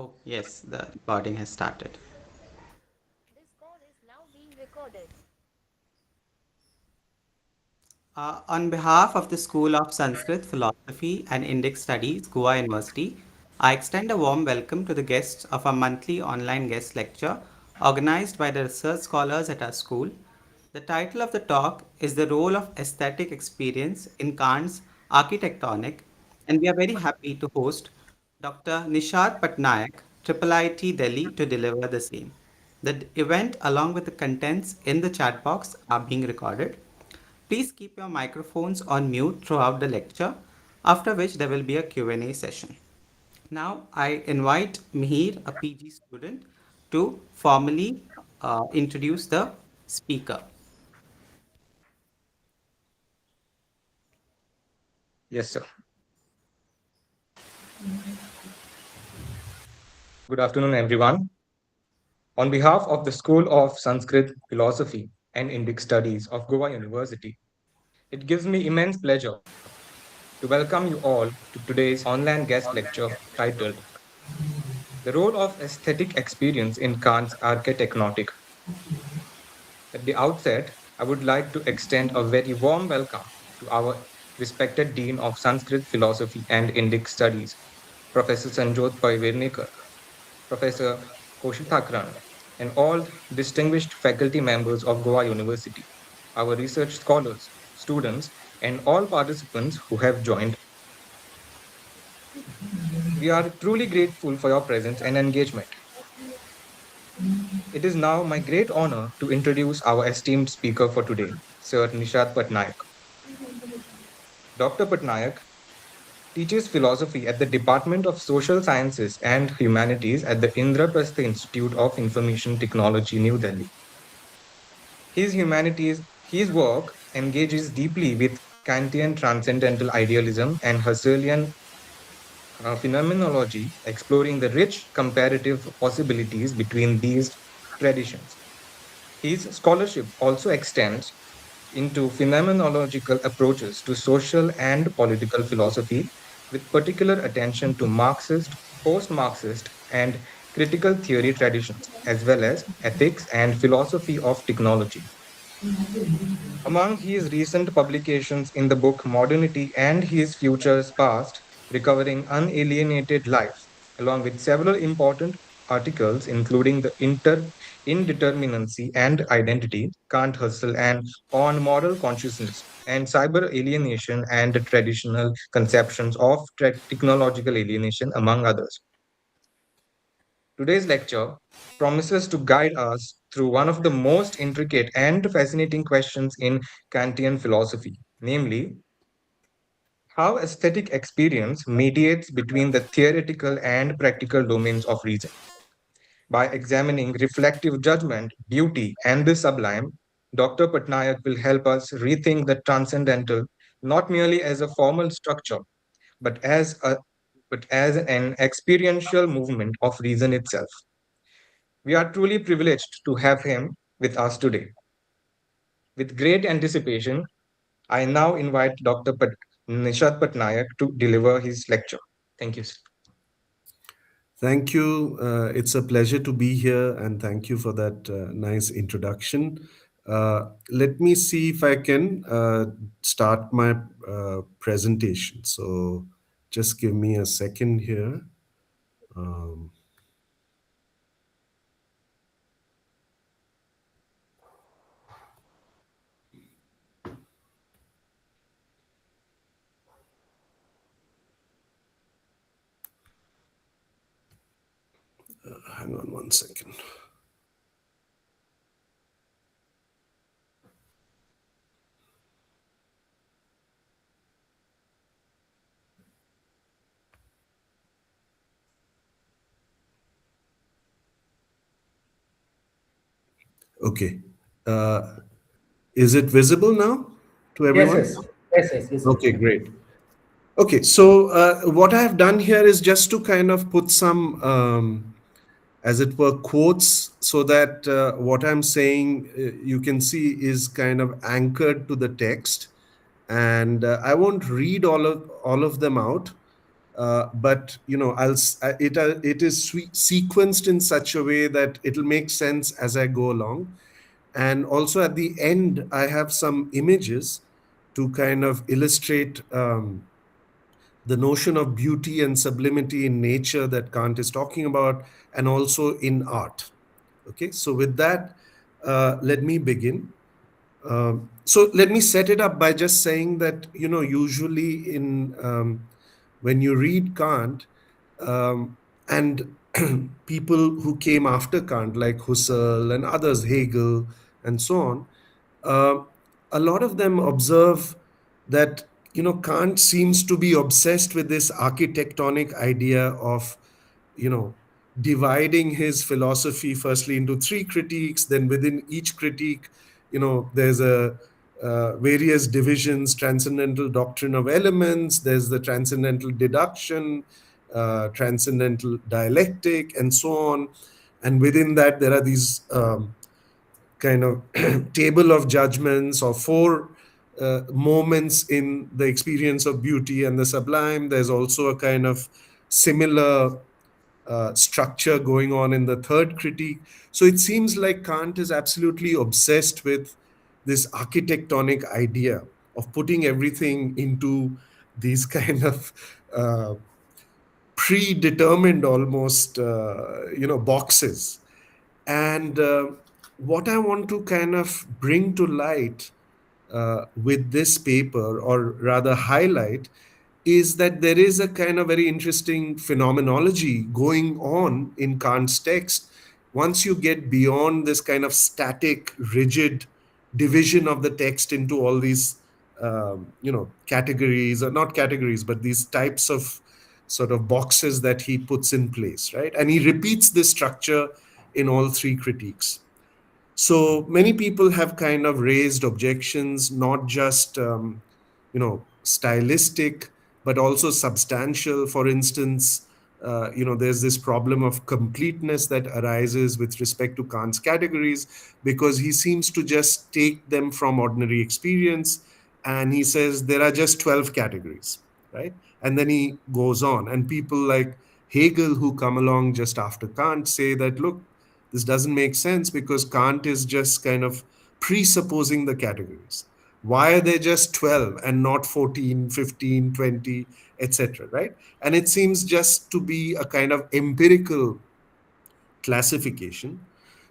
Oh, yes, the recording has started. This call is now being recorded. On behalf of the School of Sanskrit, Philosophy and Indic Studies, Goa University, I extend a warm welcome to the guests of our monthly online guest lecture organized by the research scholars at our school. The title of the talk is The Role of Aesthetic Experience in Kant's Architectonic, and we are very happy to host Dr. Nishad Patnaik, IIIT Delhi, to deliver the same. The event, along with the contents in the chat box, are being recorded. Please keep your microphones on mute throughout the lecture, after which there will be a Q&A session. Now, I invite Mihir, a PG student, to formally introduce the speaker. Yes, sir. Good afternoon, everyone. On behalf of the School of Sanskrit Philosophy and Indic Studies of Goa University, it gives me immense pleasure to welcome you all to today's online guest lecture titled The Role of Aesthetic Experience in Kant's Architectonic. At the outset, I would like to extend a very warm welcome to our respected Dean of Sanskrit Philosophy and Indic Studies, Professor Sanjot Paivirnikar, Professor Kaushik Thakran, and all distinguished faculty members of Goa University, our research scholars, students, and all participants who have joined. We are truly grateful for your presence and engagement. It is now my great honor to introduce our esteemed speaker for today, Sir Nishad Patnaik. Dr. Patnaik teaches philosophy at the Department of Social Sciences and Humanities at the Indraprastha Institute of Information Technology, New Delhi. His work engages deeply with Kantian transcendental idealism and Husserlian phenomenology, exploring the rich comparative possibilities between these traditions. His scholarship also extends into phenomenological approaches to social and political philosophy, with particular attention to Marxist, post Marxist, and critical theory traditions, as well as ethics and philosophy of technology. Among his recent publications in the book Modernity and His Futures Past, Recovering Unalienated Life, along with several important articles including the indeterminacy and identity, Kant Husserl, and on moral consciousness and cyber alienation and the traditional conceptions of technological alienation, among others. Today's lecture promises to guide us through one of the most intricate and fascinating questions in Kantian philosophy, namely, how aesthetic experience mediates between the theoretical and practical domains of reason. By examining reflective judgment, beauty, and the sublime, Dr. Patnaik will help us rethink the transcendental not merely as a formal structure, but as an experiential movement of reason itself. We are truly privileged to have him with us today. With great anticipation, I now invite Dr. Nishad Patnaik to deliver his lecture. Thank you, sir. Thank you. It's a pleasure to be here, and thank you for that nice introduction. Let me see if I can start my presentation. So just give me a second here. Um, Hang on one second. Okay. Uh, is it visible now to Yes, everyone? yes, yes, yes, yes. Okay, great. Okay, so what I have done here is just to kind of put some, as it were, quotes so that what I'm saying you can see is kind of anchored to the text. And I won't read all of them out. but it is sequenced in such a way that it'll make sense as I go along. And also at the end, I have some images to kind of illustrate the notion of beauty and sublimity in nature that Kant is talking about, and also in art. Okay, so with that, let me begin. So let me set it up by just saying that, usually in when you read Kant, and people who came after Kant, like Husserl and others, Hegel, and so on, uh, a lot of them observe that, Kant seems to be obsessed with this architectonic idea of, you know dividing his philosophy firstly into three critiques. Then within each critique, there's a various divisions: transcendental doctrine of elements, there's the transcendental deduction, transcendental dialectic, and so on. And within that, there are these kind of table of judgments, or four moments in the experience of beauty and the sublime. There's also a kind of similar structure going on in the third critique. So it seems like Kant is absolutely obsessed with this architectonic idea of putting everything into these kind of predetermined, almost, boxes. And what I want to kind of bring to light with this paper, or rather highlight, is that there is a kind of very interesting phenomenology going on in Kant's text. Once you get beyond this kind of static, rigid division of the text into all these, categories, or not categories, but these types of sort of boxes that he puts in place, right? And he repeats this structure in all three critiques. So many people have kind of raised objections, not just stylistic, but also substantial. For instance, there's this problem of completeness that arises with respect to Kant's categories, because he seems to just take them from ordinary experience, and he says there are just 12 categories, right? And then he goes on, and people like Hegel, who come along just after Kant, say that, look, this doesn't make sense, because Kant is just kind of presupposing the categories. Why are there just 12 and not 14, 15, 20, etc., right? And it seems just to be a kind of empirical classification.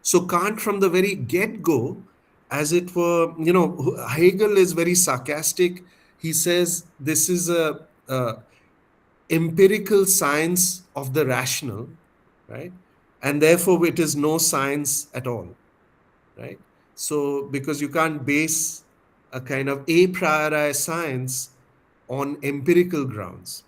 So Kant, from the very get-go, as it were, Hegel is very sarcastic. He says this is a empirical science of the rational, right? And therefore it is no science at all, right? So because you can't base a kind of a priori science on empirical grounds.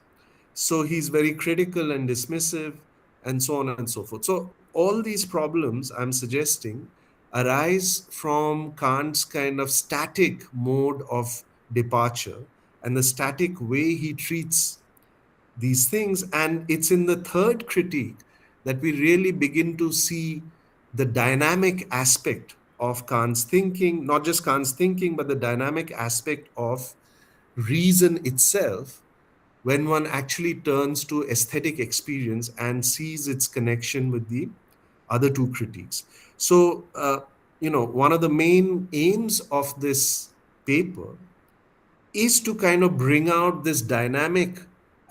So he's very critical and dismissive, and so on and so forth. So all these problems, I'm suggesting, arise from Kant's kind of static mode of departure, and the static way he treats these things. And it's in the third critique that we really begin to see the dynamic aspect of Kant's thinking, not just Kant's thinking, but the dynamic aspect of reason itself, when one actually turns to aesthetic experience and sees its connection with the other two critiques. So, one of the main aims of this paper is to kind of bring out this dynamic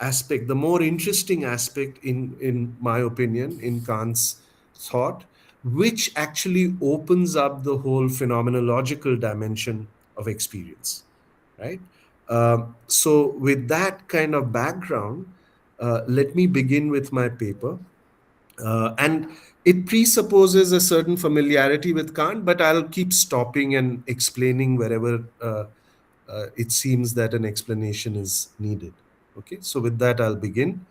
aspect, the more interesting aspect, in my opinion, in Kant's thought, which actually opens up the whole phenomenological dimension of experience, right? So with that kind of background, let me begin with my paper. And it presupposes a certain familiarity with Kant, but I'll keep stopping and explaining wherever it seems that an explanation is needed. Okay, so with that, I'll begin.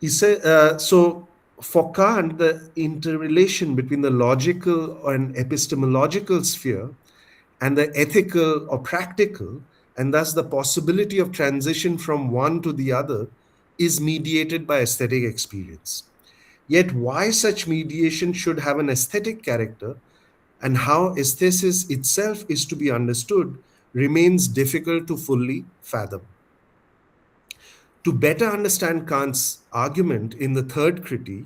He said, so for Kant, the interrelation between the logical and epistemological sphere and the ethical or practical, and thus the possibility of transition from one to the other, is mediated by aesthetic experience. Yet, why such mediation should have an aesthetic character, and how aesthesis itself is to be understood, remains difficult to fully fathom. To better understand Kant's argument in the third critique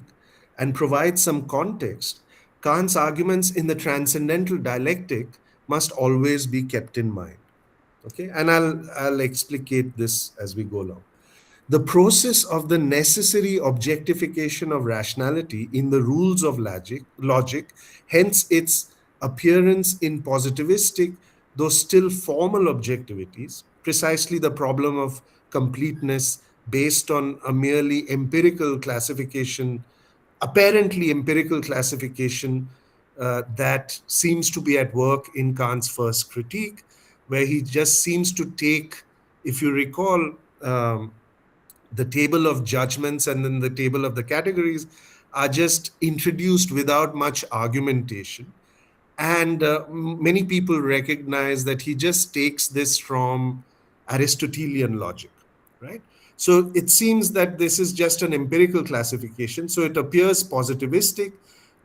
and provide some context, Kant's arguments in the transcendental dialectic must always be kept in mind. Okay, and I'll explicate this as we go along. The process of the necessary objectification of rationality in the rules of logic, hence its appearance in positivistic, though still formal objectivities, precisely the problem of completeness based on a merely empirical classification, apparently empirical classification that seems to be at work in Kant's first critique, where he just seems to take, if you recall, the table of judgments and then the table of the categories are just introduced without much argumentation. And many people recognize that he just takes this from Aristotelian logic, right? So it seems that this is just an empirical classification. So it appears positivistic,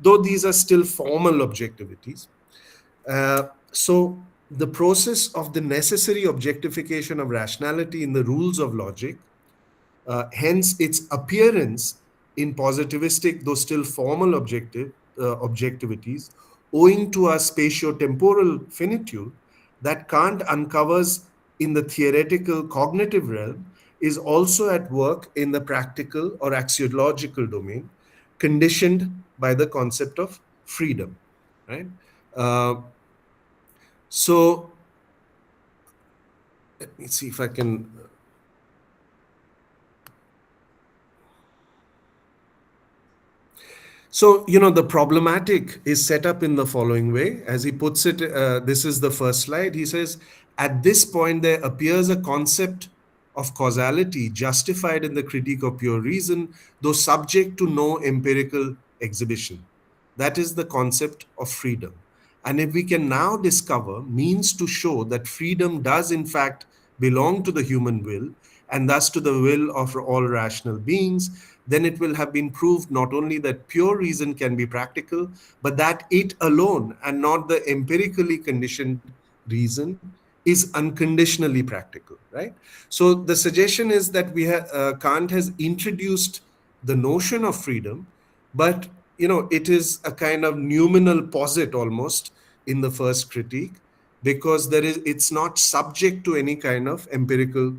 though these are still formal objectivities. So the process of the necessary objectification of rationality in the rules of logic, hence its appearance in positivistic, though still formal objectivities, owing to a spatio-temporal finitude that Kant uncovers in the theoretical cognitive realm, is also at work in the practical or axiological domain, conditioned by the concept of freedom. Right. So let me see if I can. So, the problematic is set up in the following way. As he puts it, this is the first slide. He says, at this point, there appears a concept of causality justified in the critique of pure reason, though subject to no empirical exhibition. That is the concept of freedom. And if we can now discover means to show that freedom does in fact belong to the human will, and thus to the will of all rational beings, then it will have been proved not only that pure reason can be practical, but that it alone and not the empirically conditioned reason is unconditionally practical, right? So the suggestion is that Kant has introduced the notion of freedom, but it is a kind of noumenal posit almost in the first critique, because it's not subject to any kind of empirical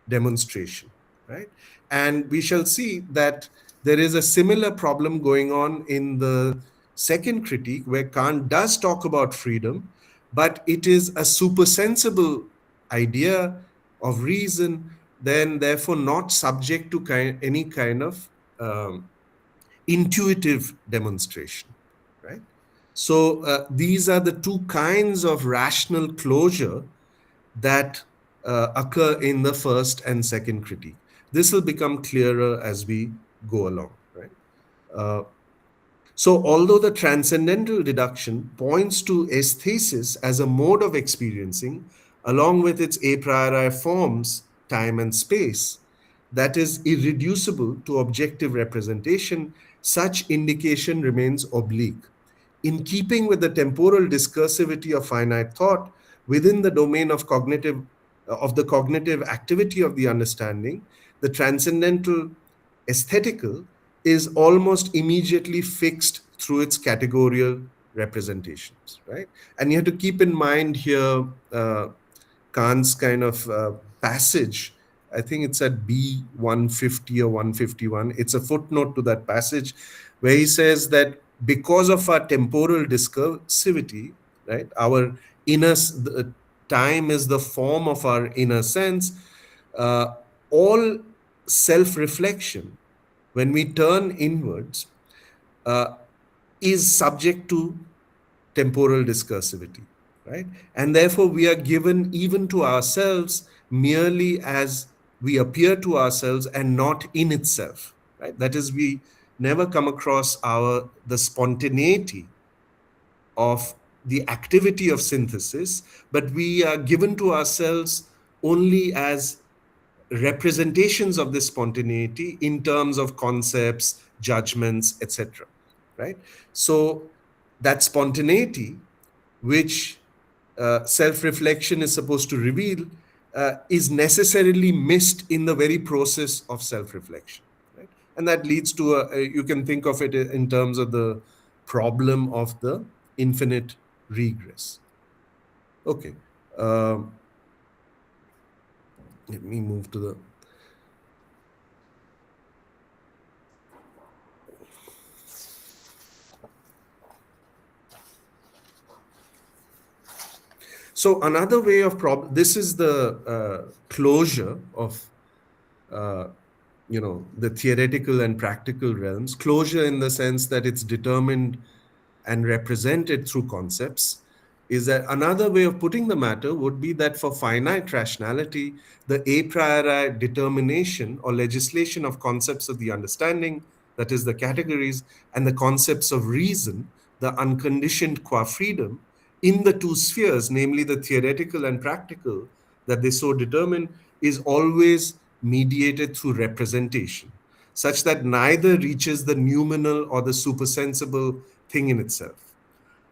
demonstration, right? And we shall see that there is a similar problem going on in the second critique, where Kant does talk about freedom, but it is a supersensible idea of reason, then therefore not subject to any kind of intuitive demonstration, right? So these are the two kinds of rational closure that occur in the first and second critique. This will become clearer as we go along, right? So, although the transcendental deduction points to aesthesis as a mode of experiencing, along with its a priori forms, time and space, that is irreducible to objective representation, such indication remains oblique. In keeping with the temporal discursivity of finite thought within the domain of the cognitive activity of the understanding, the transcendental aesthetical is almost immediately fixed through its categorical representations, right? And you have to keep in mind here Kant's kind of passage. I think it's at B 150 or 151. It's a footnote to that passage where he says that because of our temporal discursivity, right, our time is the form of our inner sense, all self-reflection, when we turn inwards, is subject to temporal discursivity, right? And therefore, we are given even to ourselves merely as we appear to ourselves and not in itself, right? That is, we never come across the spontaneity of the activity of synthesis, but we are given to ourselves only as representations of this spontaneity in terms of concepts, judgments, etc. Right? So that spontaneity, which self-reflection is supposed to reveal, is necessarily missed in the very process of self-reflection, right? And that leads to you can think of it in terms of the problem of the infinite regress. Okay, um, let me move to the. So another way of this is the closure of uh, the theoretical and practical realms. Closure in the sense that it's determined and represented through concepts. Is that another way of putting the matter would be that for finite rationality, the a priori determination or legislation of concepts of the understanding, that is the categories, and the concepts of reason, the unconditioned qua freedom, in the two spheres, namely the theoretical and practical, that they so determine, is always mediated through representation, such that neither reaches the noumenal or the supersensible thing in itself.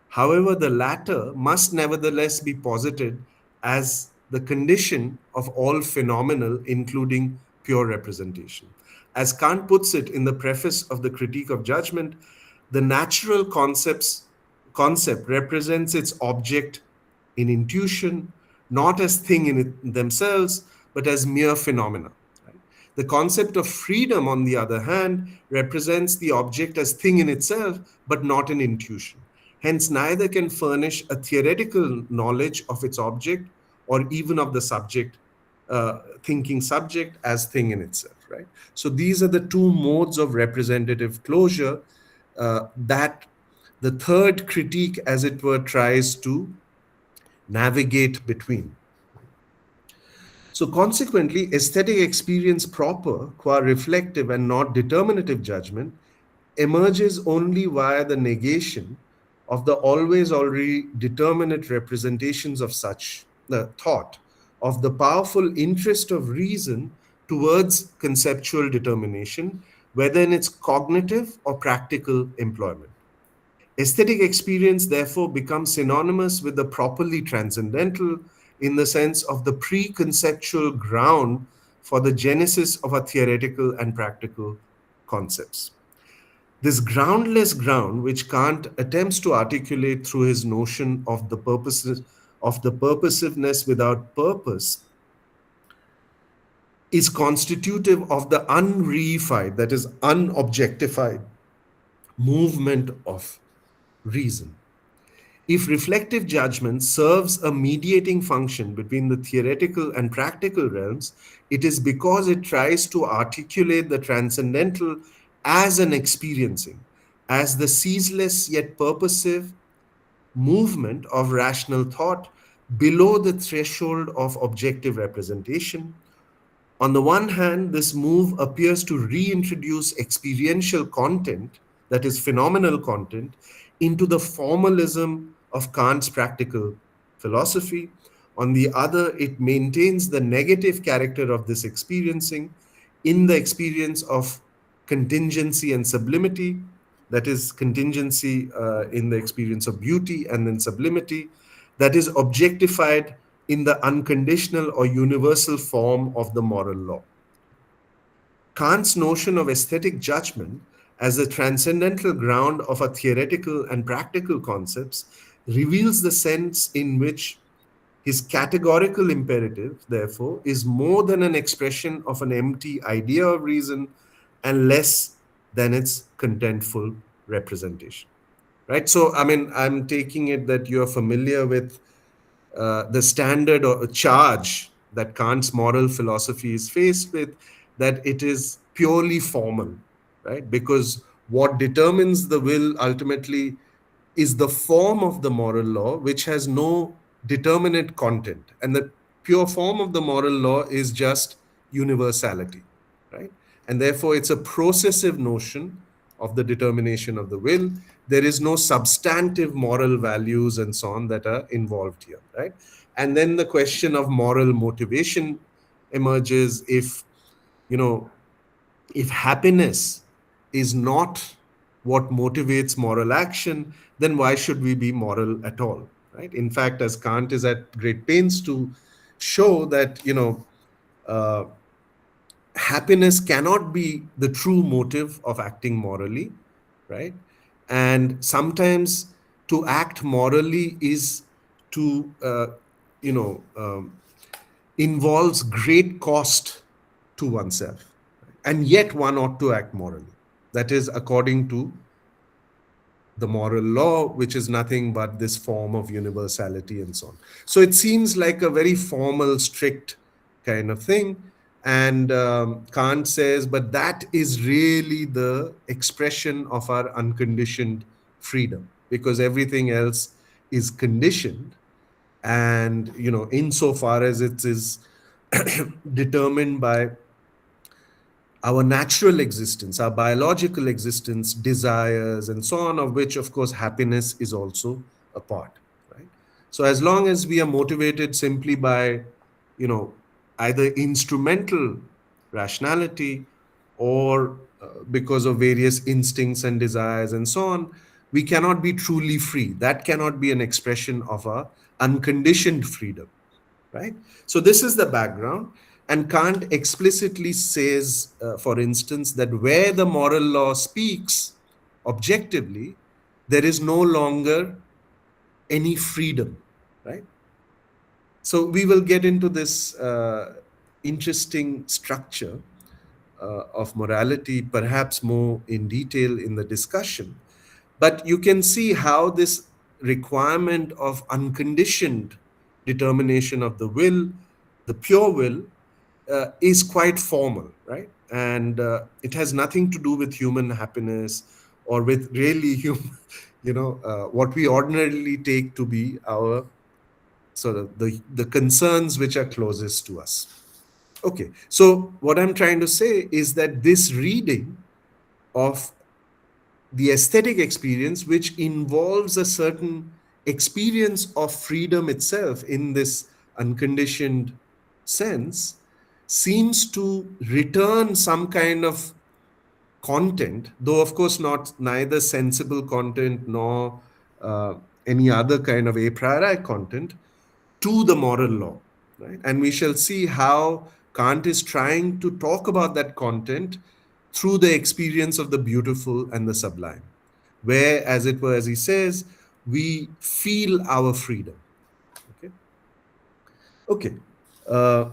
However, the latter must nevertheless be posited as the condition of all phenomenal, including pure representation. As Kant puts it in the preface of the Critique of Judgment, the natural concept represents its object in intuition, not as thing in themselves, but as mere phenomena. Right? The concept of freedom, on the other hand, represents the object as thing in itself, but not in intuition. Hence, neither can furnish a theoretical knowledge of its object or even of the subject, thinking subject as thing in itself. Right. So these are the two modes of representative closure that the third critique, as it were, tries to navigate between. So, consequently, aesthetic experience proper, qua reflective and not determinative judgment, emerges only via the negation of the always already determinate representations of such the thought, of the powerful interest of reason towards conceptual determination, whether in its cognitive or practical employment. Aesthetic experience, therefore, becomes synonymous with the properly transcendental in the sense of the pre-conceptual ground for the genesis of our theoretical and practical concepts. This groundless ground, which Kant attempts to articulate through his notion of the purposiveness without purpose, is constitutive of the unreified, that is, unobjectified movement of reason. If reflective judgment serves a mediating function between the theoretical and practical realms, it is because it tries to articulate the transcendental as an experiencing, as the ceaseless yet purposive movement of rational thought below the threshold of objective representation. On the one hand, this move appears to reintroduce experiential content, that is, phenomenal content, into the formalism of Kant's practical philosophy. On the other, it maintains the negative character of this experiencing in the experience of contingency and sublimity, that is, contingency in the experience of beauty, and then sublimity, that is objectified in the unconditional or universal form of the moral law. Kant's notion of aesthetic judgment as the transcendental ground of our theoretical and practical concepts reveals the sense in which his categorical imperative, therefore, is more than an expression of an empty idea of reason and less than its contentful representation. Right? So, I mean, I'm taking it that you're familiar with the standard or charge that Kant's moral philosophy is faced with, that it is purely formal, right? Because what determines the will ultimately is the form of the moral law, which has no determinate content. And the pure form of the moral law is just universality, right? And therefore, it's a processive notion of the determination of the will. There is no substantive moral values and so on that are involved here, right? And then the question of moral motivation emerges. You know, if happiness is not what motivates moral action, then why should we be moral at all, right? In fact, as Kant is at great pains to show that, uh, happiness cannot be the true motive of acting morally, right? And sometimes to act morally is to, involves great cost to oneself, right? And yet one ought to act morally. That is according to the moral law, which is nothing but this form of universality and so on. So it seems like a very formal, strict kind of thing. And Kant says, but that is really the expression of our unconditioned freedom, because everything else is conditioned. And, insofar as it is determined by our natural existence, our biological existence, desires, and so on, of which, of course, happiness is also a part, right? So, as long as we are motivated simply by, either instrumental rationality or because of various instincts and desires and so on, we cannot be truly free. That cannot be an expression of our unconditioned freedom, right? So this is the background. And Kant explicitly says, for instance, that where the moral law speaks objectively, there is no longer any freedom, right? So we will get into this interesting structure of morality, perhaps more in detail in the discussion. But you can see how this requirement of unconditioned determination of the will, the pure will, is quite formal, right? And it has nothing to do with human happiness or with really human, what we ordinarily take to be our sort of the concerns which are closest to us. Okay, so what I'm trying to say is that this reading of the aesthetic experience, which involves a certain experience of freedom itself in this unconditioned sense, seems to return some kind of content, though of course not neither sensible content nor uh, any other kind of a priori content, to the moral law, right? And we shall see how Kant is trying to talk about that content through the experience of the beautiful and the sublime, where, as it were, as he says, we feel our freedom. Okay. Okay. Uh,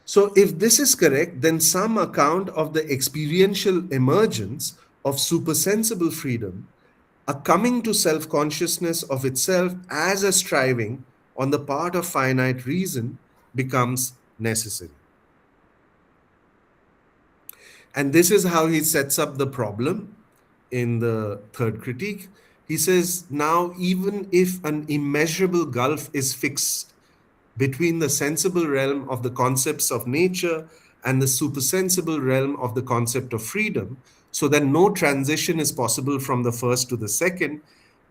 so, if this is correct, then some account of the experiential emergence of supersensible freedom, a coming to self consciousness of itself as a striving on the part of finite reason, becomes necessary. And this is how he sets up the problem in the third critique. He says, now, even if an immeasurable gulf is fixed between the sensible realm of the concepts of nature and the supersensible realm of the concept of freedom, so that no transition is possible from the first to the second,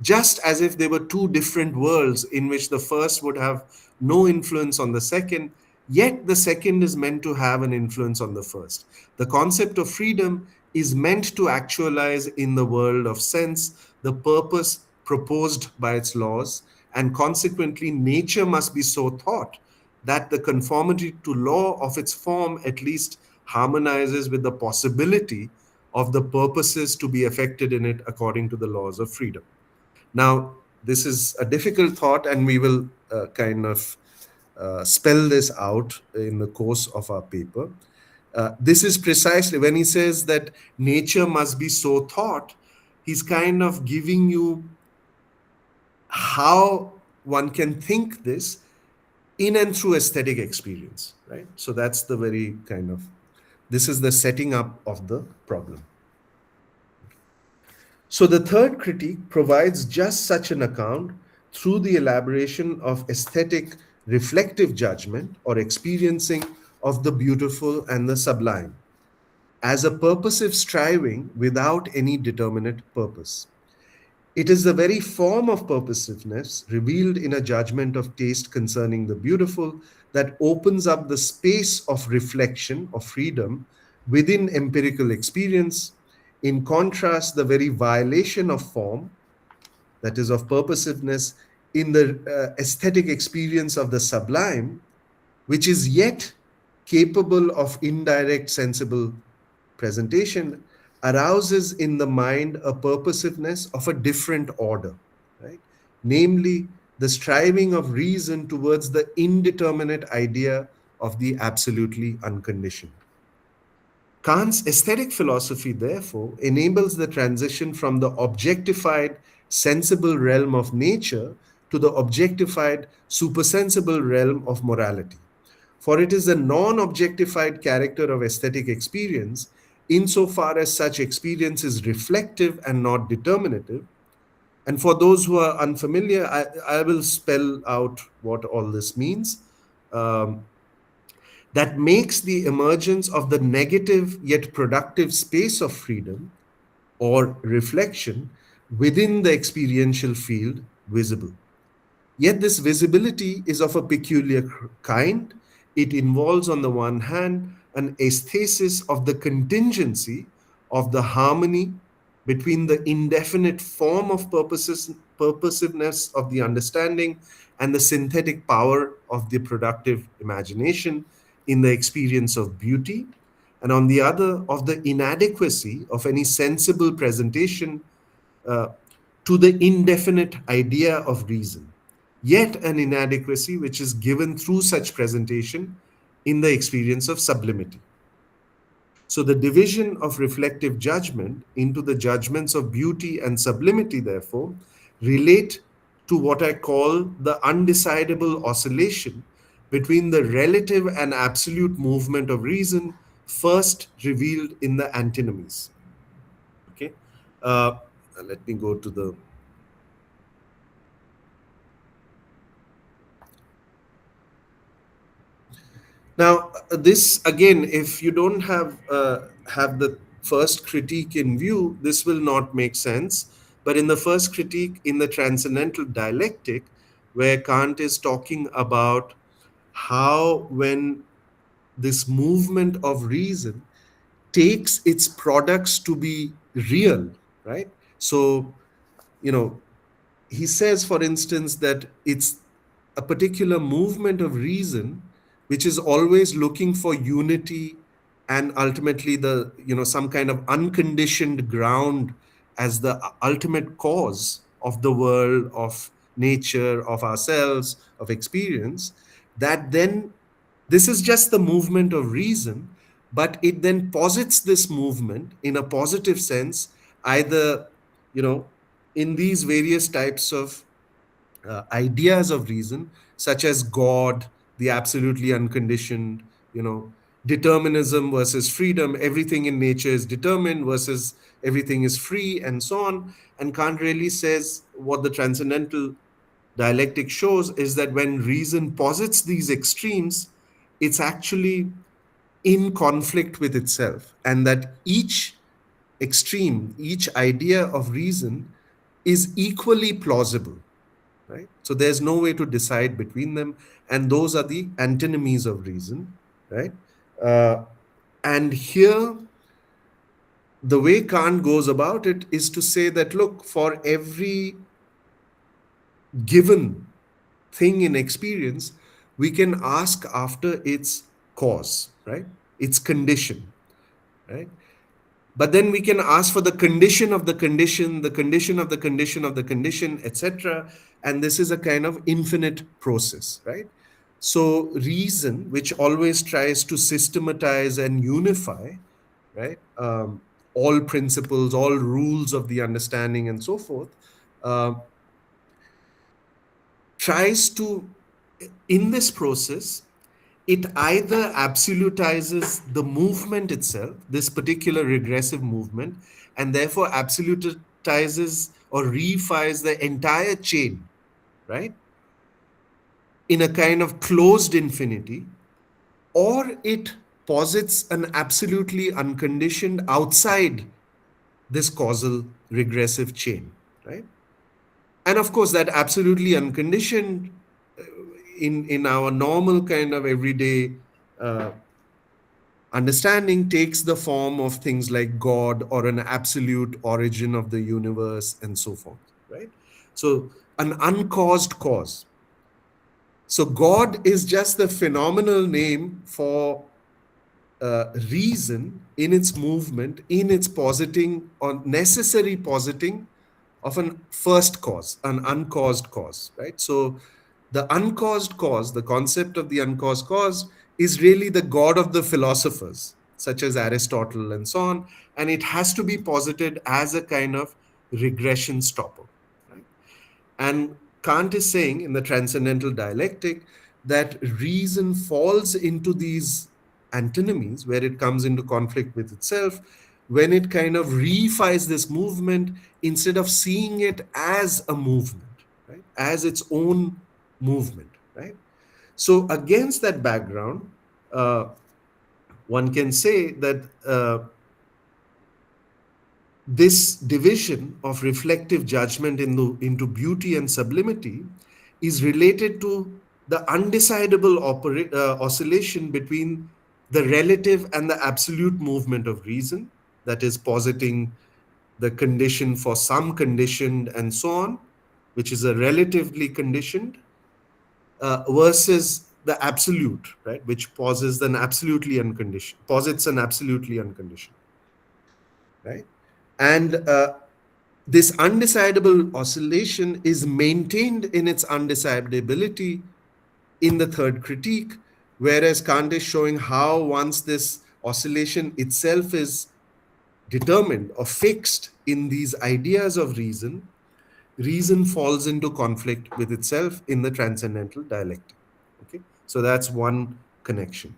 just as if they were two different worlds in which the first would have no influence on the second, yet the second is meant to have an influence on the first. The concept of freedom is meant to actualize in the world of sense the purpose proposed by its laws, and consequently, nature must be so thought that the conformity to law of its form at least harmonizes with the possibility of the purposes to be affected in it according to the laws of freedom. Now, this is a difficult thought, and we will kind of spell this out in the course of our paper. This is precisely when he says that nature must be so thought, he's kind of giving you how one can think this in and through aesthetic experience, right? So that's the very kind of, this is the setting up of the problem. So the third critique provides just such an account through the elaboration of aesthetic reflective judgment or experiencing of the beautiful and the sublime as a purposive striving without any determinate purpose. It is the very form of purposiveness revealed in a judgment of taste concerning the beautiful that opens up the space of reflection, of freedom within empirical experience. In contrast, the very violation of form, that is, of purposiveness, in the aesthetic experience of the sublime, which is yet capable of indirect sensible presentation, arouses in the mind a purposiveness of a different order, right? Namely, the striving of reason towards the indeterminate idea of the absolutely unconditioned. Kant's aesthetic philosophy, therefore, enables the transition from the objectified, sensible realm of nature to the objectified, supersensible realm of morality. For it is the non objectified character of aesthetic experience, insofar as such experience is reflective and not determinative. And for those who are unfamiliar, I will spell out what all this means. Um, that makes the emergence of the negative yet productive space of freedom or reflection within the experiential field visible. Yet this visibility is of a peculiar kind. It involves, on the one hand, an aesthesis of the contingency of the harmony between the indefinite form of purposiveness of the understanding and the synthetic power of the productive imagination in the experience of beauty, and on the other, of the inadequacy of any sensible presentation uh, to the indefinite idea of reason, yet an inadequacy which is given through such presentation in the experience of sublimity. So the division of reflective judgment into the judgments of beauty and sublimity, therefore, relate to what I call the undecidable oscillation between the relative and absolute movement of reason, first revealed in the antinomies. Okay, uh, let me go to the. Now, this again, if you don't have the first critique in view, this will not make sense. But in the first critique, in the transcendental dialectic, where Kant is talking about how when this movement of reason takes its products to be real, right? So, you know, he says, for instance, that it's a particular movement of reason which is always looking for unity and ultimately the some kind of unconditioned ground as the ultimate cause of the world, of nature, of ourselves, of experience. That then, this is just the movement of reason, but it then posits this movement in a positive sense, either you know in these various types of ideas of reason, such as God, the absolutely unconditioned, determinism versus freedom, everything in nature is determined versus everything is free, and so on. And Kant really says what the transcendental dialectic shows is that when reason posits these extremes, it's actually in conflict with itself, and that each extreme, each idea of reason is equally plausible, right? So there's no way to decide between them, and those are the antinomies of reason, right? Uh, and here, the way Kant goes about it is to say that, look, for every given thing in experience, we can ask after its cause, right? Its condition, right? But then we can ask for the condition of the condition, the condition of the condition of the condition, etc. And this is a kind of infinite process, right? So reason, which always tries to systematize and unify, right, all principles, all rules of the understanding, and so forth, uh, tries to, in this process, it either absolutizes the movement itself, this particular regressive movement, and therefore absolutizes or reifies the entire chain, right, in a kind of closed infinity, or it posits an absolutely unconditioned outside this causal regressive chain, right? And of course, that absolutely unconditioned in our normal kind of everyday uh, understanding takes the form of things like God or an absolute origin of the universe and so forth, right? So an uncaused cause. So God is just the phenomenal name for reason in its movement, in its positing or necessary positing of an first cause, an uncaused cause, right? So the uncaused cause, the concept of the uncaused cause, is really the God of the philosophers, such as Aristotle and so on. And it has to be posited as a kind of regression stopper, right? And Kant is saying in the Transcendental Dialectic that reason falls into these antinomies where it comes into conflict with itself when it kind of reifies this movement instead of seeing it as a movement, right? As its own movement, right? So, against that background, uh, one can say that this division of reflective judgment into beauty and sublimity is related to the undecidable oscillation between the relative and the absolute movement of reason, that is, positing the condition for some conditioned and so on, which is a relatively conditioned, versus the absolute, right, which posits an absolutely unconditioned, right? And this undecidable oscillation is maintained in its undecidability in the third critique, whereas Kant is showing how once this oscillation itself is determined or fixed in these ideas of reason, reason falls into conflict with itself in the transcendental dialectic. Okay, so that's one connection.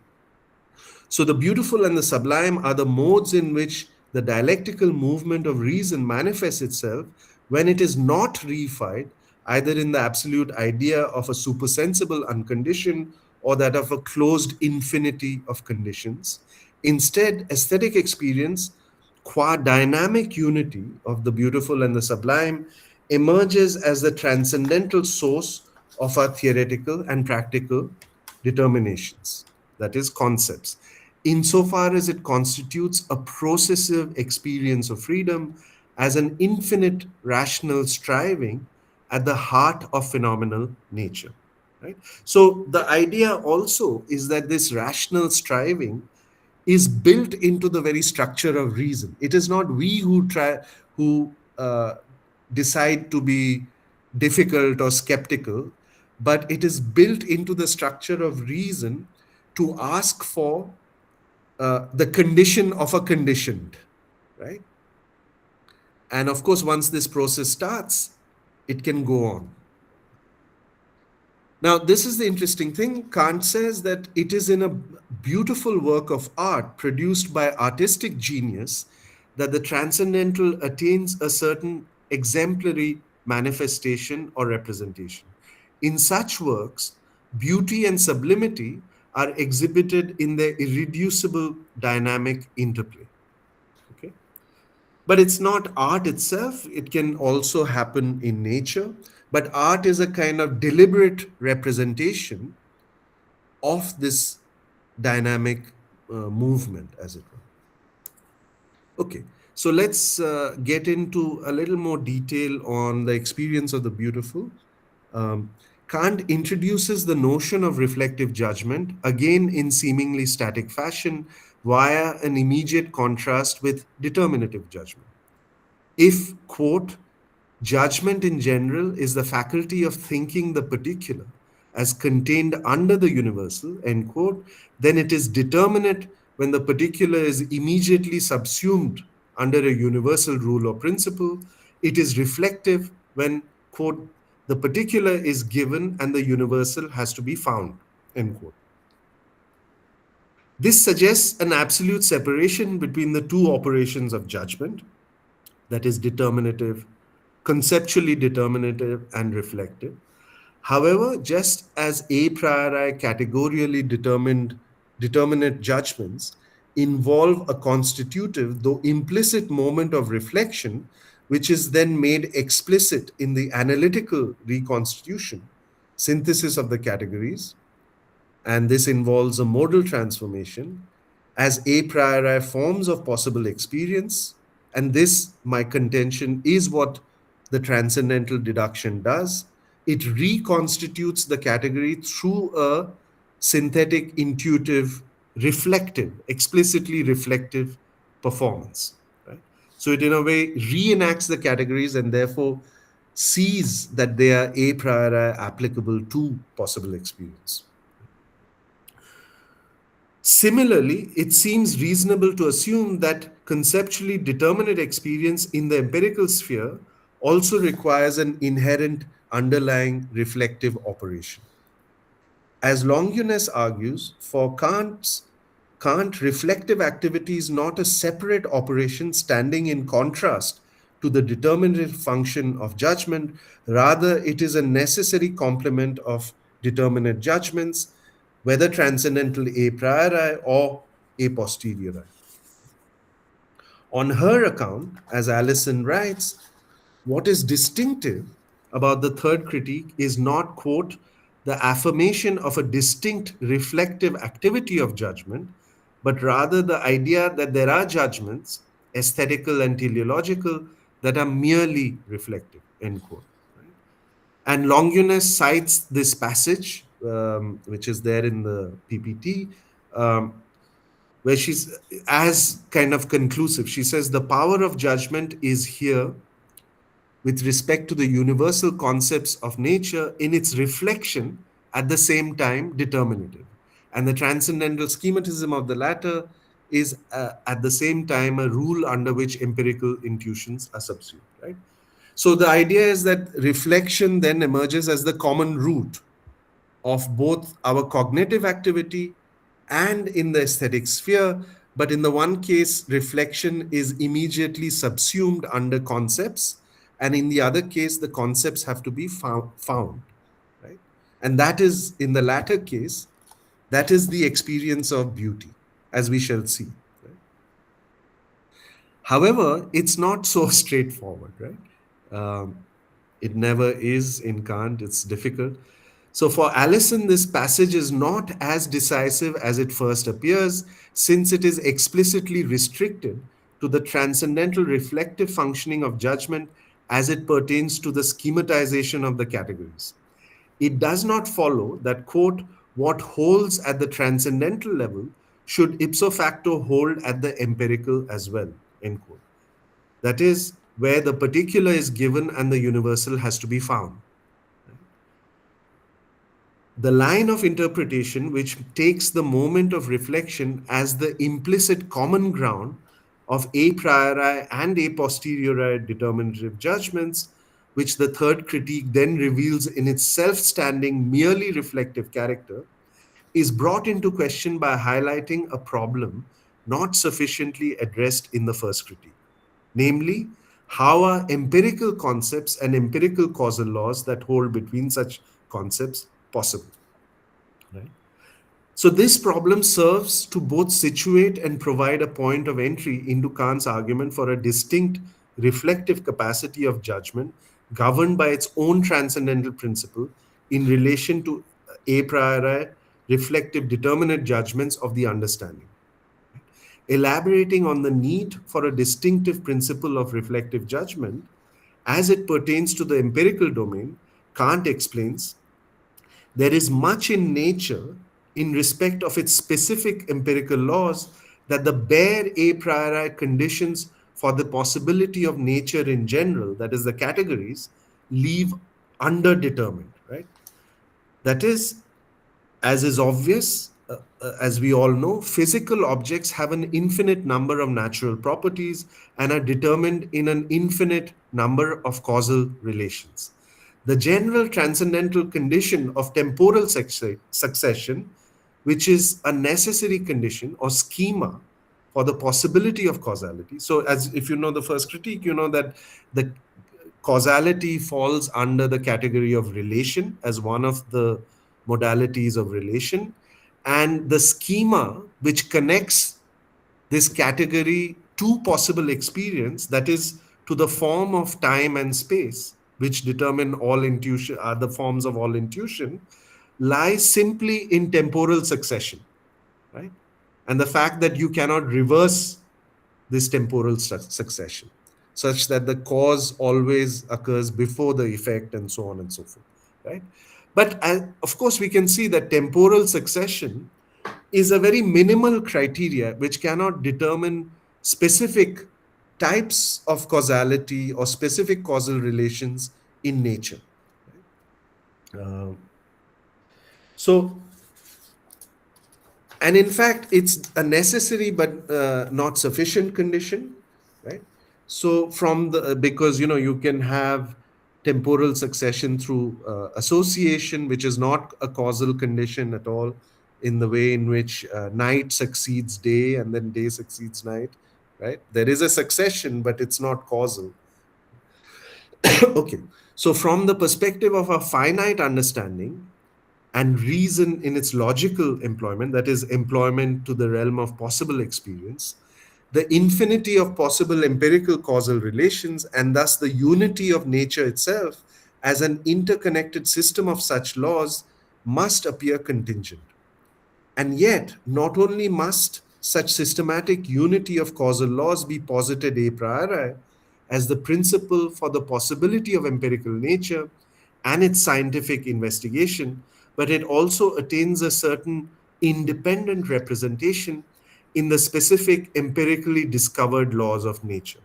So the beautiful and the sublime are the modes in which the dialectical movement of reason manifests itself when it is not reified either in the absolute idea of a supersensible unconditioned or that of a closed infinity of conditions. Instead, aesthetic experience, qua dynamic unity of the beautiful and the sublime, emerges as the transcendental source of our theoretical and practical determinations, that is, concepts, insofar as it constitutes a processive experience of freedom as an infinite rational striving at the heart of phenomenal nature. Right? So the idea also is that this rational striving is built into the very structure of reason. It is not we who decide to be difficult or skeptical, but it is built into the structure of reason to ask for the condition of a conditioned, right? And of course, once this process starts, it can go on. Now, this is the interesting thing. Kant says that it is in a beautiful work of art produced by artistic genius that the transcendental attains a certain exemplary manifestation or representation. In such works, beauty and sublimity are exhibited in their irreducible dynamic interplay. Okay? But it's not art itself, it can also happen in nature. But art is a kind of deliberate representation of this dynamic movement, as it were. Okay, so let's get into a little more detail on the experience of the beautiful. Um, Kant introduces the notion of reflective judgment, again in seemingly static fashion, via an immediate contrast with determinative judgment. If, quote, judgment in general is the faculty of thinking the particular as contained under the universal, end quote, then it is determinate when the particular is immediately subsumed under a universal rule or principle. It is reflective when, quote, the particular is given and the universal has to be found, end quote. This suggests an absolute separation between the two operations of judgment, that is, determinative, conceptually determinative, and reflective. However, just as a priori categorially determinate judgments involve a constitutive, though implicit moment of reflection, which is then made explicit in the analytical reconstitution, synthesis of the categories, and this involves a modal transformation as a priori forms of possible experience. And this, my contention, is what the transcendental deduction does. It reconstitutes the category through a synthetic, intuitive, reflective, explicitly reflective performance. Right? So it, in a way, reenacts the categories and therefore sees that they are a priori applicable to possible experience. Similarly, it seems reasonable to assume that conceptually determinate experience in the empirical sphere also requires an inherent underlying reflective operation. As Longinus argues, for Kant, reflective activity is not a separate operation standing in contrast to the determinative function of judgment. Rather, it is a necessary complement of determinate judgments, whether transcendental a priori or a posteriori. On her account, as Allison writes, what is distinctive about the third critique is not, quote, the affirmation of a distinct reflective activity of judgment, but rather the idea that there are judgments, aesthetical and teleological, that are merely reflective, end quote. Right? And Longinus cites this passage, which is there in the PPT, um, where she's as kind of conclusive. She says, the power of judgment is here with respect to the universal concepts of nature in its reflection, at the same time determinative. And the transcendental schematism of the latter is at the same time a rule under which empirical intuitions are subsumed. Right? So the idea is that reflection then emerges as the common root of both our cognitive activity and in the aesthetic sphere. But in the one case, reflection is immediately subsumed under concepts, and in the other case, the concepts have to be found, right? And that is, in the latter case, that is the experience of beauty, as we shall see. Right? However, it's not so straightforward, right? It never is in Kant, it's difficult. So for Allison, this passage is not as decisive as it first appears, since it is explicitly restricted to the transcendental reflective functioning of judgment as it pertains to the schematization of the categories. It does not follow that, quote, what holds at the transcendental level should ipso facto hold at the empirical as well, end quote. That is, where the particular is given and the universal has to be found. The line of interpretation, which takes the moment of reflection as the implicit common ground of a priori and a posteriori determinative judgments, which the third critique then reveals in its self standing, merely reflective character, is brought into question by highlighting a problem not sufficiently addressed in the first critique. Namely, how are empirical concepts and empirical causal laws that hold between such concepts possible? Right? So this problem serves to both situate and provide a point of entry into Kant's argument for a distinct reflective capacity of judgment governed by its own transcendental principle in relation to a priori reflective determinate judgments of the understanding. Elaborating on the need for a distinctive principle of reflective judgment as it pertains to the empirical domain, Kant explains there is much in nature in respect of its specific empirical laws that the bare a priori conditions for the possibility of nature in general, that is, the categories, leave underdetermined, right? That is obvious, as we all know, physical objects have an infinite number of natural properties and are determined in an infinite number of causal relations. The general transcendental condition of temporal succession, which is a necessary condition or schema for the possibility of causality. So, as if you know the first critique, you know that the causality falls under the category of relation as one of the modalities of relation, and the schema which connects this category to possible experience, that is, to the form of time and space, which determine all intuition, are the forms of all intuition, lies simply in temporal succession, right? And the fact that you cannot reverse this temporal succession. such that the cause always occurs before the effect, and so on and so forth, right? But of course, we can see that temporal succession is a very minimal criteria which cannot determine specific types of causality or specific causal relations in nature. Uh, so and in fact it's a necessary but not sufficient condition, right? So from the because you can have temporal succession through association, which is not a causal condition at all, in the way in which night succeeds day and then day succeeds night, right? There is a succession but it's not causal. Okay, so from the perspective of a finite understanding and reason in its logical employment, that is, employment to the realm of possible experience, the infinity of possible empirical causal relations, and thus the unity of nature itself as an interconnected system of such laws, must appear contingent. And yet, not only must such systematic unity of causal laws be posited a priori as the principle for the possibility of empirical nature and its scientific investigation, but it also attains a certain independent representation in the specific empirically discovered laws of nature.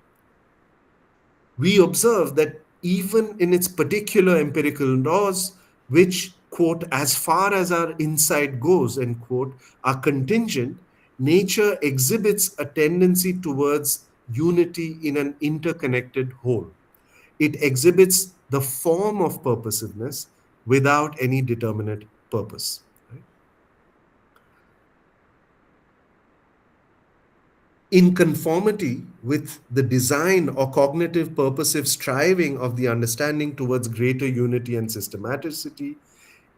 We observe that even in its particular empirical laws, which, quote, as far as our insight goes, end quote, are contingent, nature exhibits a tendency towards unity in an interconnected whole. It exhibits the form of purposiveness without any determinate purpose. Right? In conformity with the design or cognitive purposive striving of the understanding towards greater unity and systematicity,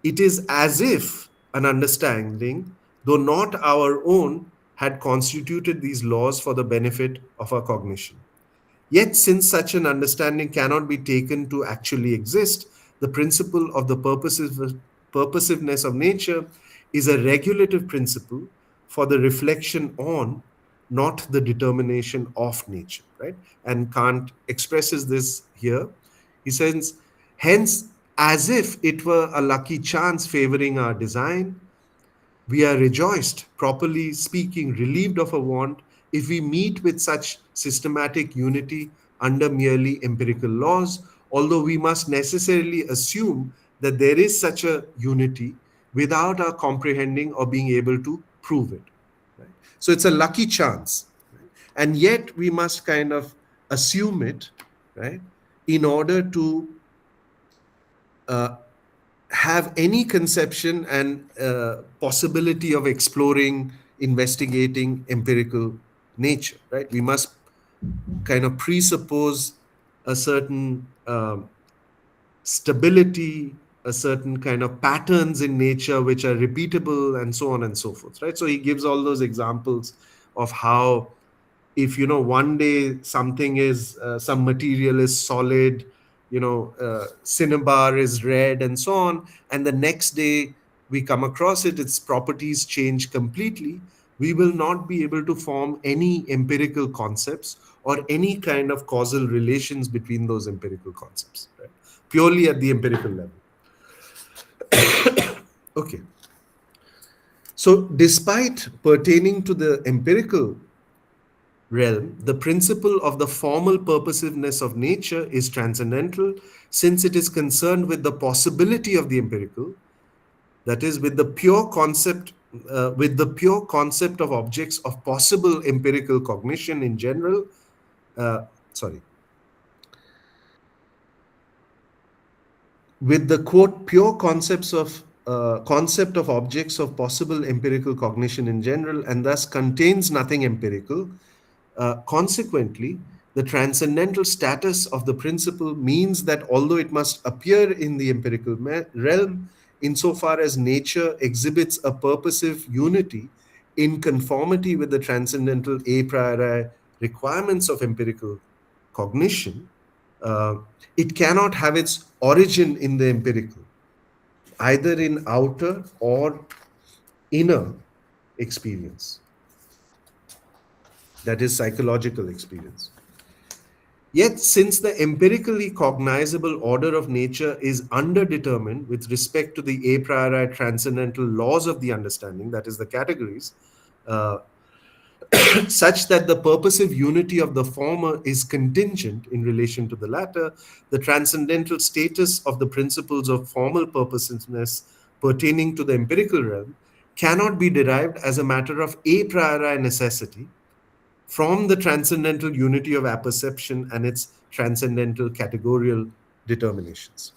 it is as if an understanding, though not our own, had constituted these laws for the benefit of our cognition. Yet, since such an understanding cannot be taken to actually exist, the principle of the purposiveness of nature is a regulative principle for the reflection on, not the determination of nature, right? And Kant expresses this here. He says, hence, as if it were a lucky chance favoring our design, we are rejoiced, properly speaking, relieved of a want, if we meet with such systematic unity under merely empirical laws, although we must necessarily assume that there is such a unity without our comprehending or being able to prove it. Right? So it's a lucky chance. Right? And yet we must kind of assume it, right, in order to uh, have any conception and possibility of exploring, investigating empirical nature, right? We must kind of presuppose a certain stability, a certain kind of patterns in nature which are repeatable, and so on and so forth, right? So he gives all those examples of how, if one day something is some material is solid, cinnabar is red, and so on, and the next day we come across it, its properties change completely, we will not be able to form any empirical concepts or any kind of causal relations between those empirical concepts, right? Purely at the empirical level. Okay, so despite pertaining to the empirical realm, the principle of the formal purposiveness of nature is transcendental, since it is concerned with the possibility of the empirical, that is, with the pure concept of objects of possible empirical cognition in general. Sorry, with the quote pure concept of objects of possible empirical cognition in general, and thus contains nothing empirical. Consequently, the transcendental status of the principle means that although it must appear in the empirical realm, insofar as nature exhibits a purposive unity in conformity with the transcendental a priori requirements of empirical cognition, uh, it cannot have its origin in the empirical, either in outer or inner experience, that is, psychological experience. Yet, since the empirically cognizable order of nature is underdetermined with respect to the a priori transcendental laws of the understanding, that is, the categories, uh, such that the purposive unity of the former is contingent in relation to the latter, the transcendental status of the principles of formal purposiveness pertaining to the empirical realm cannot be derived as a matter of a priori necessity from the transcendental unity of apperception and its transcendental categorial determinations.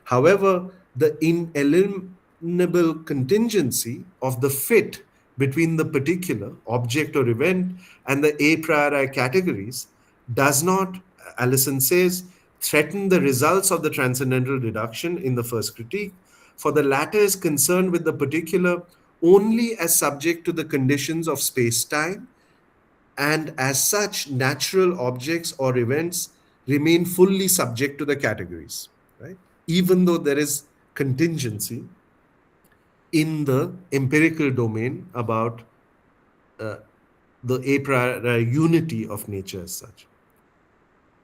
However, the ineliminable contingency of the fit between the particular object or event and the a priori categories does not, Allison says, threaten the results of the transcendental deduction in the first critique, for the latter is concerned with the particular only as subject to the conditions of space time, and as such, natural objects or events remain fully subject to the categories, right? Even though there is contingency in the empirical domain about uh, the a priori unity of nature as such.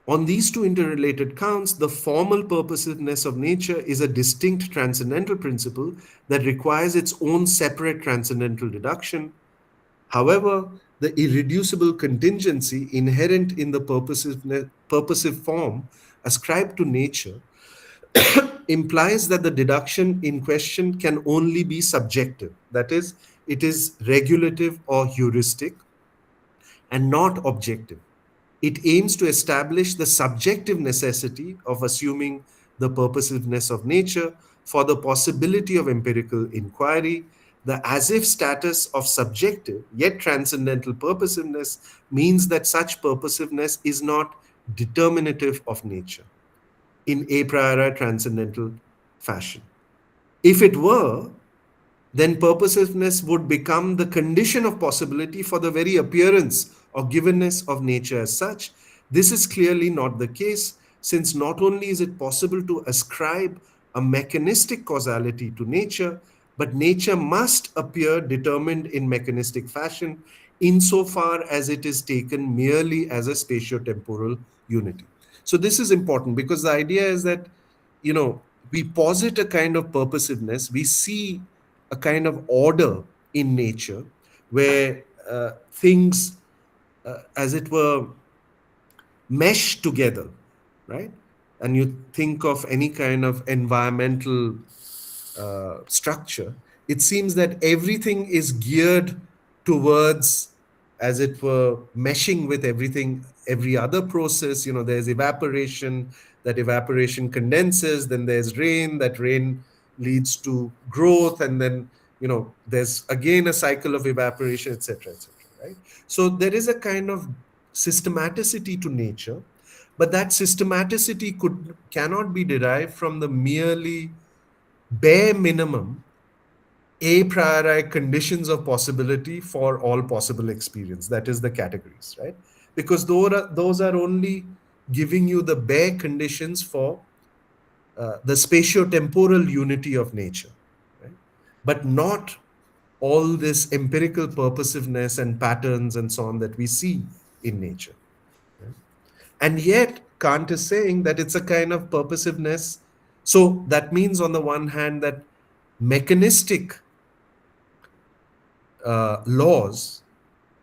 On these two interrelated counts, the formal purposiveness of nature is a distinct transcendental principle that requires its own separate transcendental deduction. However, the irreducible contingency inherent in the purposive form ascribed to nature implies that the deduction in question can only be subjective. That is, it is regulative or heuristic and not objective. It aims to establish the subjective necessity of assuming the purposiveness of nature for the possibility of empirical inquiry. The as if status of subjective yet transcendental purposiveness means that such purposiveness is not determinative of nature in a priori transcendental fashion. If it were, then purposiveness would become the condition of possibility for the very appearance or givenness of nature as such. This is clearly not the case, since not only is it possible to ascribe a mechanistic causality to nature, but nature must appear determined in mechanistic fashion insofar as it is taken merely as a spatio-temporal unity. So this is important because the idea is that, we posit a kind of purposiveness, we see a kind of order in nature where things, as it were, mesh together, right? And you think of any kind of environmental structure, it seems that everything is geared towards, as it were, meshing with everything, every other process. There's evaporation, that evaporation condenses, then there's rain, that rain leads to growth, and then, there's again a cycle of evaporation, etc., etc., right? So there is a kind of systematicity to nature, but that systematicity cannot be derived from the merely bare minimum a priori conditions of possibility for all possible experience, that is the categories, right? Because those are only giving you the bare conditions for the spatio-temporal unity of nature, right? But not all this empirical purposiveness and patterns and so on that we see in nature. And yet, Kant is saying that it's a kind of purposiveness. So that means, on the one hand, that mechanistic laws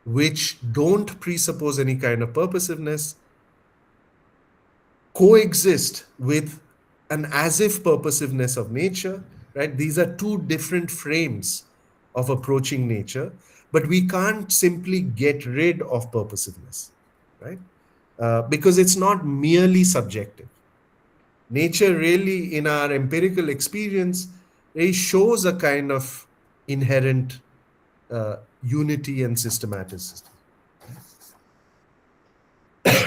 which don't presuppose any kind of purposiveness coexist with an as if purposiveness of nature, right? These are two different frames of approaching nature, but we can't simply get rid of purposiveness, right? Because it's not merely subjective. Nature really, in our empirical experience, really shows a kind of inherent unity and systematicity.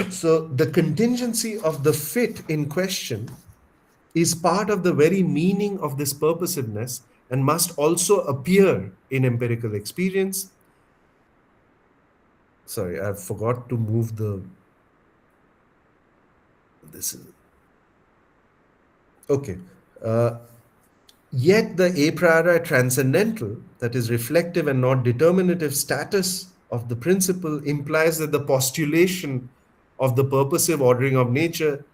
So the contingency of the fit in question is part of the very meaning of this purposiveness and must also appear in empirical experience. Sorry, I forgot to move this is okay. Yet the a priori transcendental, that is reflective and not determinative status of the principle implies that the postulation of the purposive ordering of nature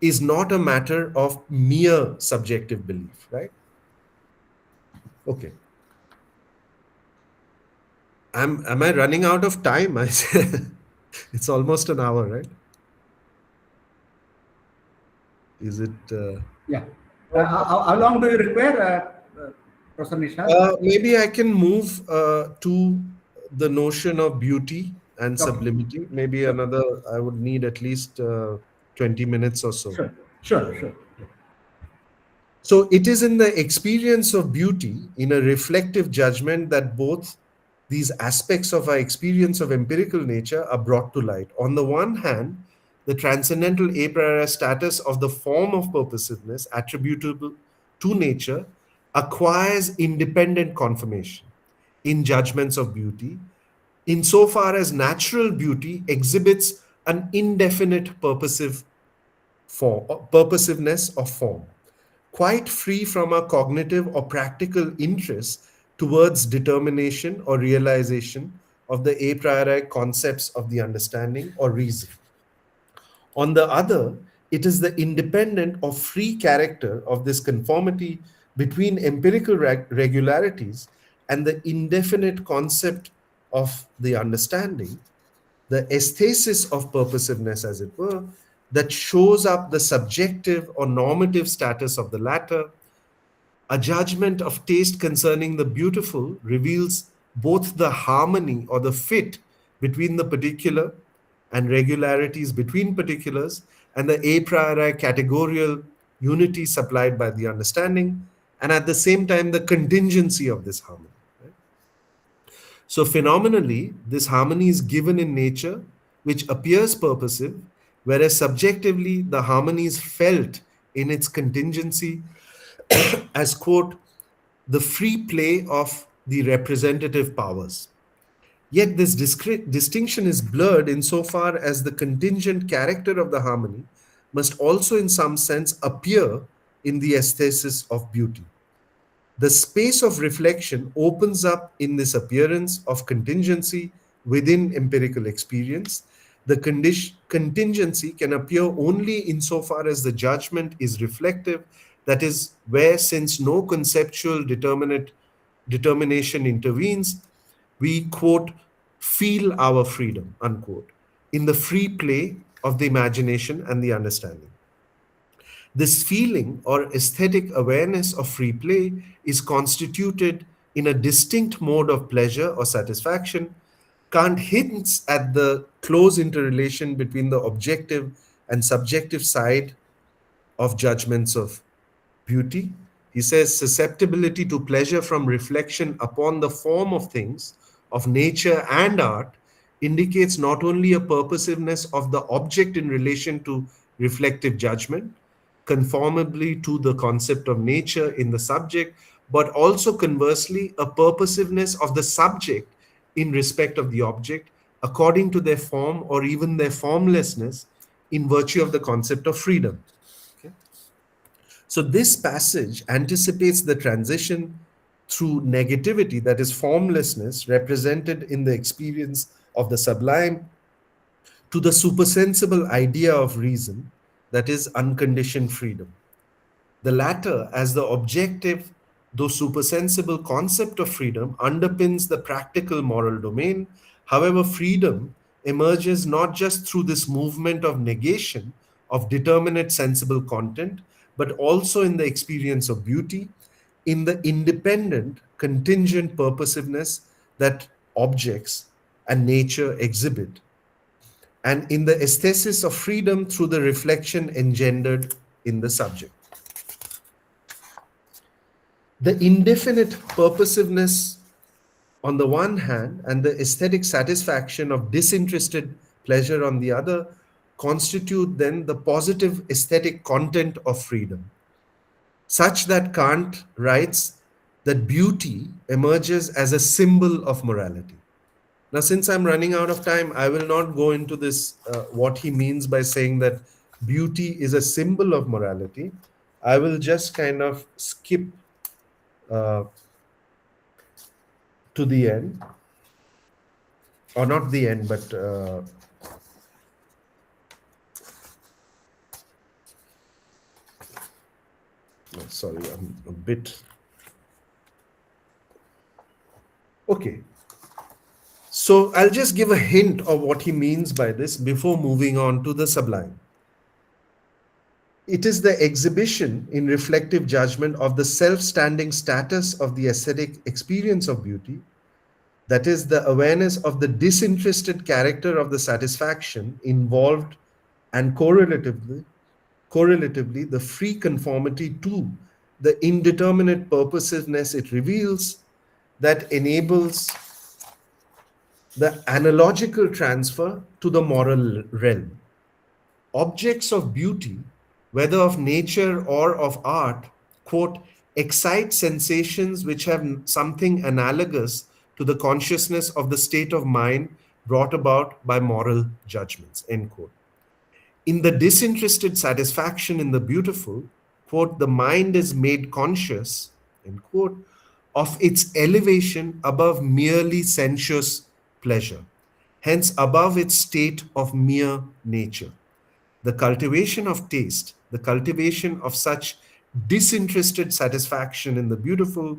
is not a matter of mere subjective belief, right? Okay. Am I running out of time? I said it's almost an hour, right? Is it? Yeah. How long do you require, Professor Nishad? Maybe I can move to the notion of beauty and Okay. sublimity. Maybe Sure. another, I would need at least 20 minutes or so. Sure. Sure. Sure. So it is in the experience of beauty, in a reflective judgment, that both these aspects of our experience of empirical nature are brought to light. On the one hand, the transcendental a priori status of the form of purposiveness attributable to nature acquires independent confirmation in judgments of beauty, insofar as natural beauty exhibits an indefinite purposiveness of form, quite free from a cognitive or practical interest towards determination or realization of the a priori concepts of the understanding or reason. On the other, it is the independent or free character of this conformity between empirical regularities and the indefinite concept of the understanding, the aesthesis of purposiveness, as it were, that shows up the subjective or normative status of the latter. A judgment of taste concerning the beautiful reveals both the harmony or the fit between the particular and regularities between particulars, and the a priori categorial unity supplied by the understanding, and at the same time the contingency of this harmony. Right? So, phenomenally, this harmony is given in nature, which appears purposive, whereas subjectively, the harmony is felt in its contingency as, quote, the free play of the representative powers. Yet this distinction is blurred insofar as the contingent character of the harmony must also, in some sense, appear in the aesthesis of beauty. The space of reflection opens up in this appearance of contingency within empirical experience. The contingency can appear only insofar as the judgment is reflective, that is, where, since no conceptual determination intervenes, we, quote, feel our freedom, unquote, in the free play of the imagination and the understanding. This feeling or aesthetic awareness of free play is constituted in a distinct mode of pleasure or satisfaction. Kant hints at the close interrelation between the objective and subjective side of judgments of beauty. He says susceptibility to pleasure from reflection upon the form of things, of nature and art, indicates not only a purposiveness of the object in relation to reflective judgment, conformably to the concept of nature in the subject, but also conversely, a purposiveness of the subject in respect of the object, according to their form or even their formlessness, in virtue of the concept of freedom. Okay? So, this passage anticipates the transition through negativity, that is, formlessness, represented in the experience of the sublime, to the supersensible idea of reason, that is, unconditioned freedom. The latter, as the objective, though supersensible concept of freedom, underpins the practical moral domain. However, freedom emerges not just through this movement of negation of determinate sensible content, but also in the experience of beauty, in the independent, contingent purposiveness that objects and nature exhibit, and in the aesthesis of freedom through the reflection engendered in the subject. The indefinite purposiveness on the one hand and the aesthetic satisfaction of disinterested pleasure on the other constitute then the positive aesthetic content of freedom, such that Kant writes that beauty emerges as a symbol of morality. Now, since I'm running out of time, I will not go into this, what he means by saying that beauty is a symbol of morality. I will just kind of skip uh, to the end, or not the end, but Sorry, I'm a bit. Okay. So I'll just give a hint of what he means by this before moving on to the sublime. It is the exhibition in reflective judgment of the self standing status of the aesthetic experience of beauty, that is, the awareness of the disinterested character of the satisfaction involved, and correlatively, the free conformity to the indeterminate purposiveness it reveals that enables the analogical transfer to the moral realm. Objects of beauty, whether of nature or of art, quote, excite sensations which have something analogous to the consciousness of the state of mind brought about by moral judgments, end quote. In the disinterested satisfaction in the beautiful, quote, the mind is made conscious, end quote, of its elevation above merely sensuous pleasure, hence above its state of mere nature. The cultivation of taste, the cultivation of such disinterested satisfaction in the beautiful,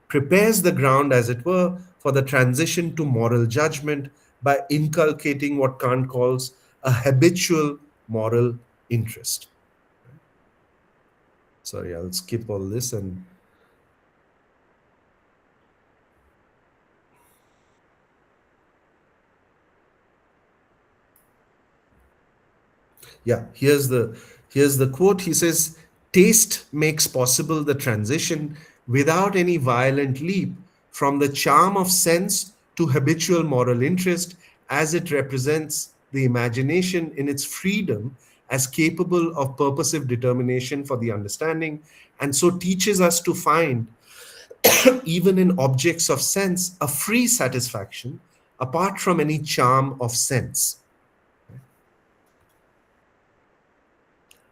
prepares the ground, as it were, for the transition to moral judgment by inculcating what Kant calls a habitual moral interest. Sorry, I'll skip all this and yeah, here's the quote. He says, taste makes possible the transition without any violent leap from the charm of sense to habitual moral interest, as it represents the imagination in its freedom as capable of purposive determination for the understanding, and so teaches us to find, even in objects of sense, a free satisfaction apart from any charm of sense.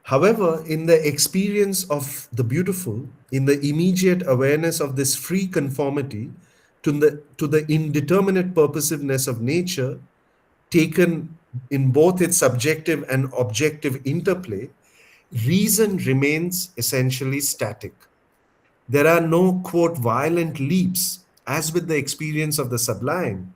However, in the experience of the beautiful, in the immediate awareness of this free conformity to the indeterminate purposiveness of nature, taken in both its subjective and objective interplay, reason remains essentially static. There are no, quote, violent leaps, as with the experience of the sublime.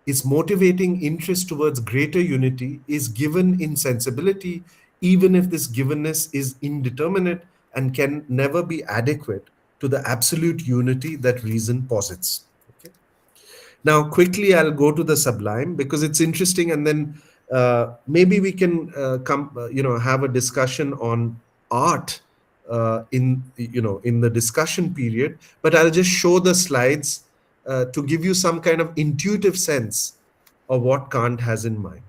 Its motivating interest towards greater unity is given in sensibility, even if this givenness is indeterminate and can never be adequate to the absolute unity that reason posits. Okay? Now, quickly, I'll go to the sublime because it's interesting, and then maybe we can have a discussion on art in the discussion period. But I'll just show the slides to give you some kind of intuitive sense of what Kant has in mind.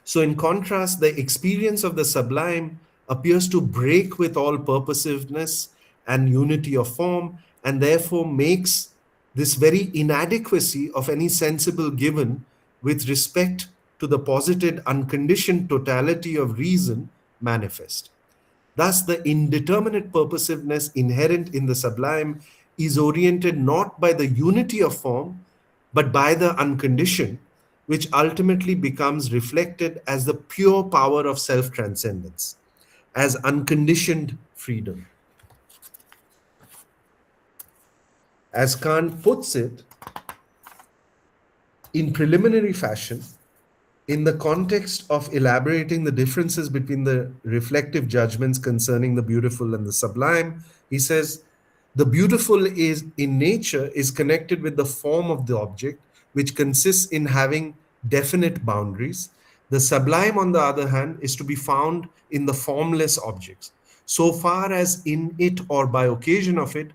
So, in contrast, the experience of the sublime appears to break with all purposiveness and unity of form, and therefore makes this very inadequacy of any sensible given with respect to the posited unconditioned totality of reason manifest. Thus, the indeterminate purposiveness inherent in the sublime is oriented not by the unity of form, but by the unconditioned, which ultimately becomes reflected as the pure power of self transcendence, as unconditioned freedom. As Kant puts it, in preliminary fashion, in the context of elaborating the differences between the reflective judgments concerning the beautiful and the sublime, he says, the beautiful is in nature is connected with the form of the object, which consists in having definite boundaries. The sublime, on the other hand, is to be found in the formless objects. So far as in it or by occasion of it,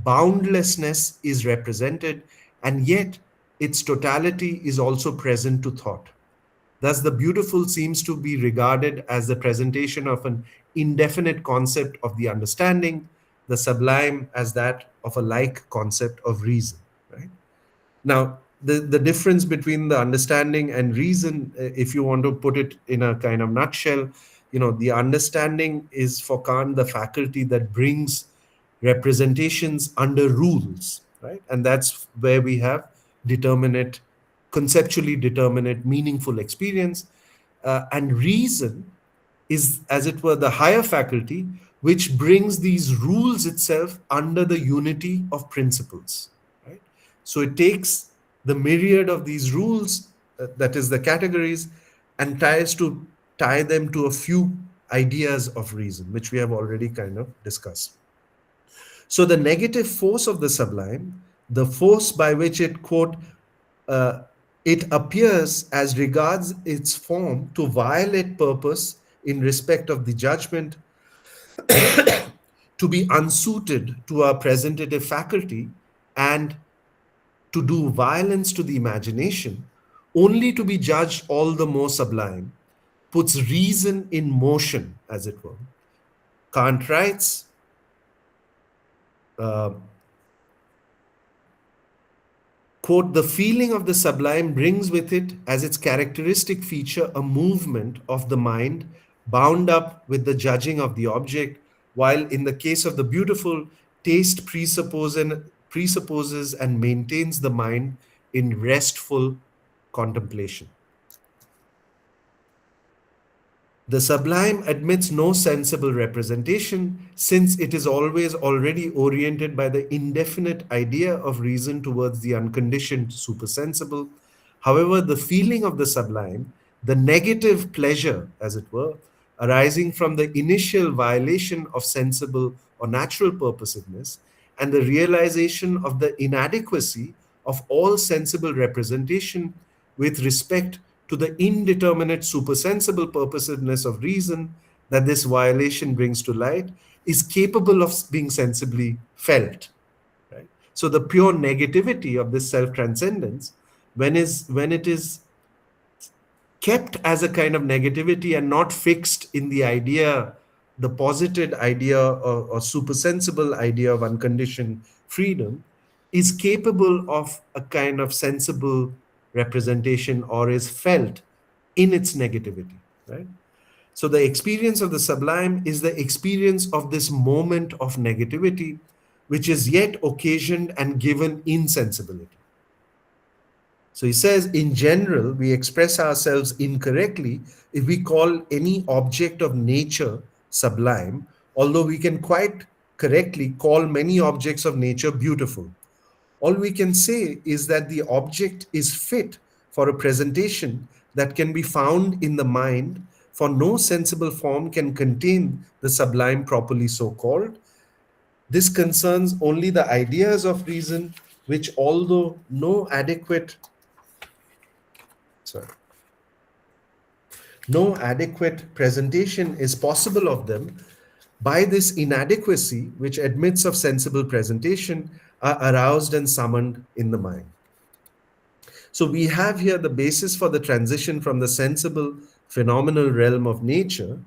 boundlessness is represented, and yet its totality is also present to thought. Thus, the beautiful seems to be regarded as the presentation of an indefinite concept of the understanding, the sublime as that of a like concept of reason. Right? Now, the difference between the understanding and reason, if you want to put it in a kind of nutshell, the understanding is for Kant the faculty that brings representations under rules, right? And that's where we have determinate, conceptually determinate, meaningful experience. And reason is, as it were, the higher faculty which brings these rules itself under the unity of principles, right? So it takes the myriad of these rules, that is the categories, and tries to tie them to a few ideas of reason, which we have already kind of discussed. So the negative force of the sublime, the force by which it, quote, uh, it appears as regards its form to violate purpose in respect of the judgment, to be unsuited to our presentative faculty, and to do violence to the imagination, only to be judged all the more sublime, puts reason in motion, as it were. Kant writes, uh, quote, the feeling of the sublime brings with it as its characteristic feature a movement of the mind bound up with the judging of the object, while in the case of the beautiful, taste presupposes and maintains the mind in restful contemplation. The sublime admits no sensible representation, since it is always already oriented by the indefinite idea of reason towards the unconditioned supersensible. However, the feeling of the sublime, the negative pleasure, as it were, arising from the initial violation of sensible or natural purposiveness, and the realization of the inadequacy of all sensible representation with respect to the indeterminate supersensible purposiveness of reason that this violation brings to light, is capable of being sensibly felt. Right? So the pure negativity of this self-transcendence, when it is kept as a kind of negativity and not fixed in the idea, the posited idea or supersensible idea of unconditioned freedom, is capable of a kind of sensible representation or is felt in its negativity, right? So the experience of the sublime is the experience of this moment of negativity, which is yet occasioned and given insensibility. So he says, in general, we express ourselves incorrectly if we call any object of nature sublime, although we can quite correctly call many objects of nature beautiful. All we can say is that the object is fit for a presentation that can be found in the mind, for no sensible form can contain the sublime properly so called. This concerns only the ideas of reason, which, although sorry, no adequate presentation is possible of them, by this inadequacy, which admits of sensible presentation, are aroused and summoned in the mind. So we have here the basis for the transition from the sensible phenomenal realm of nature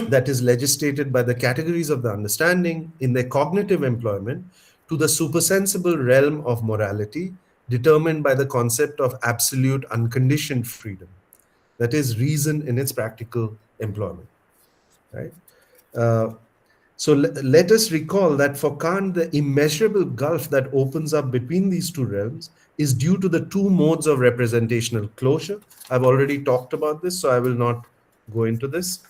that is legislated by the categories of the understanding in their cognitive employment to the supersensible realm of morality, determined by the concept of absolute unconditioned freedom, that is reason in its practical employment, right? Uh, so let us recall that for Kant, the immeasurable gulf that opens up between these two realms is due to the two modes of representational closure. I've already talked about this, so I will not go into this.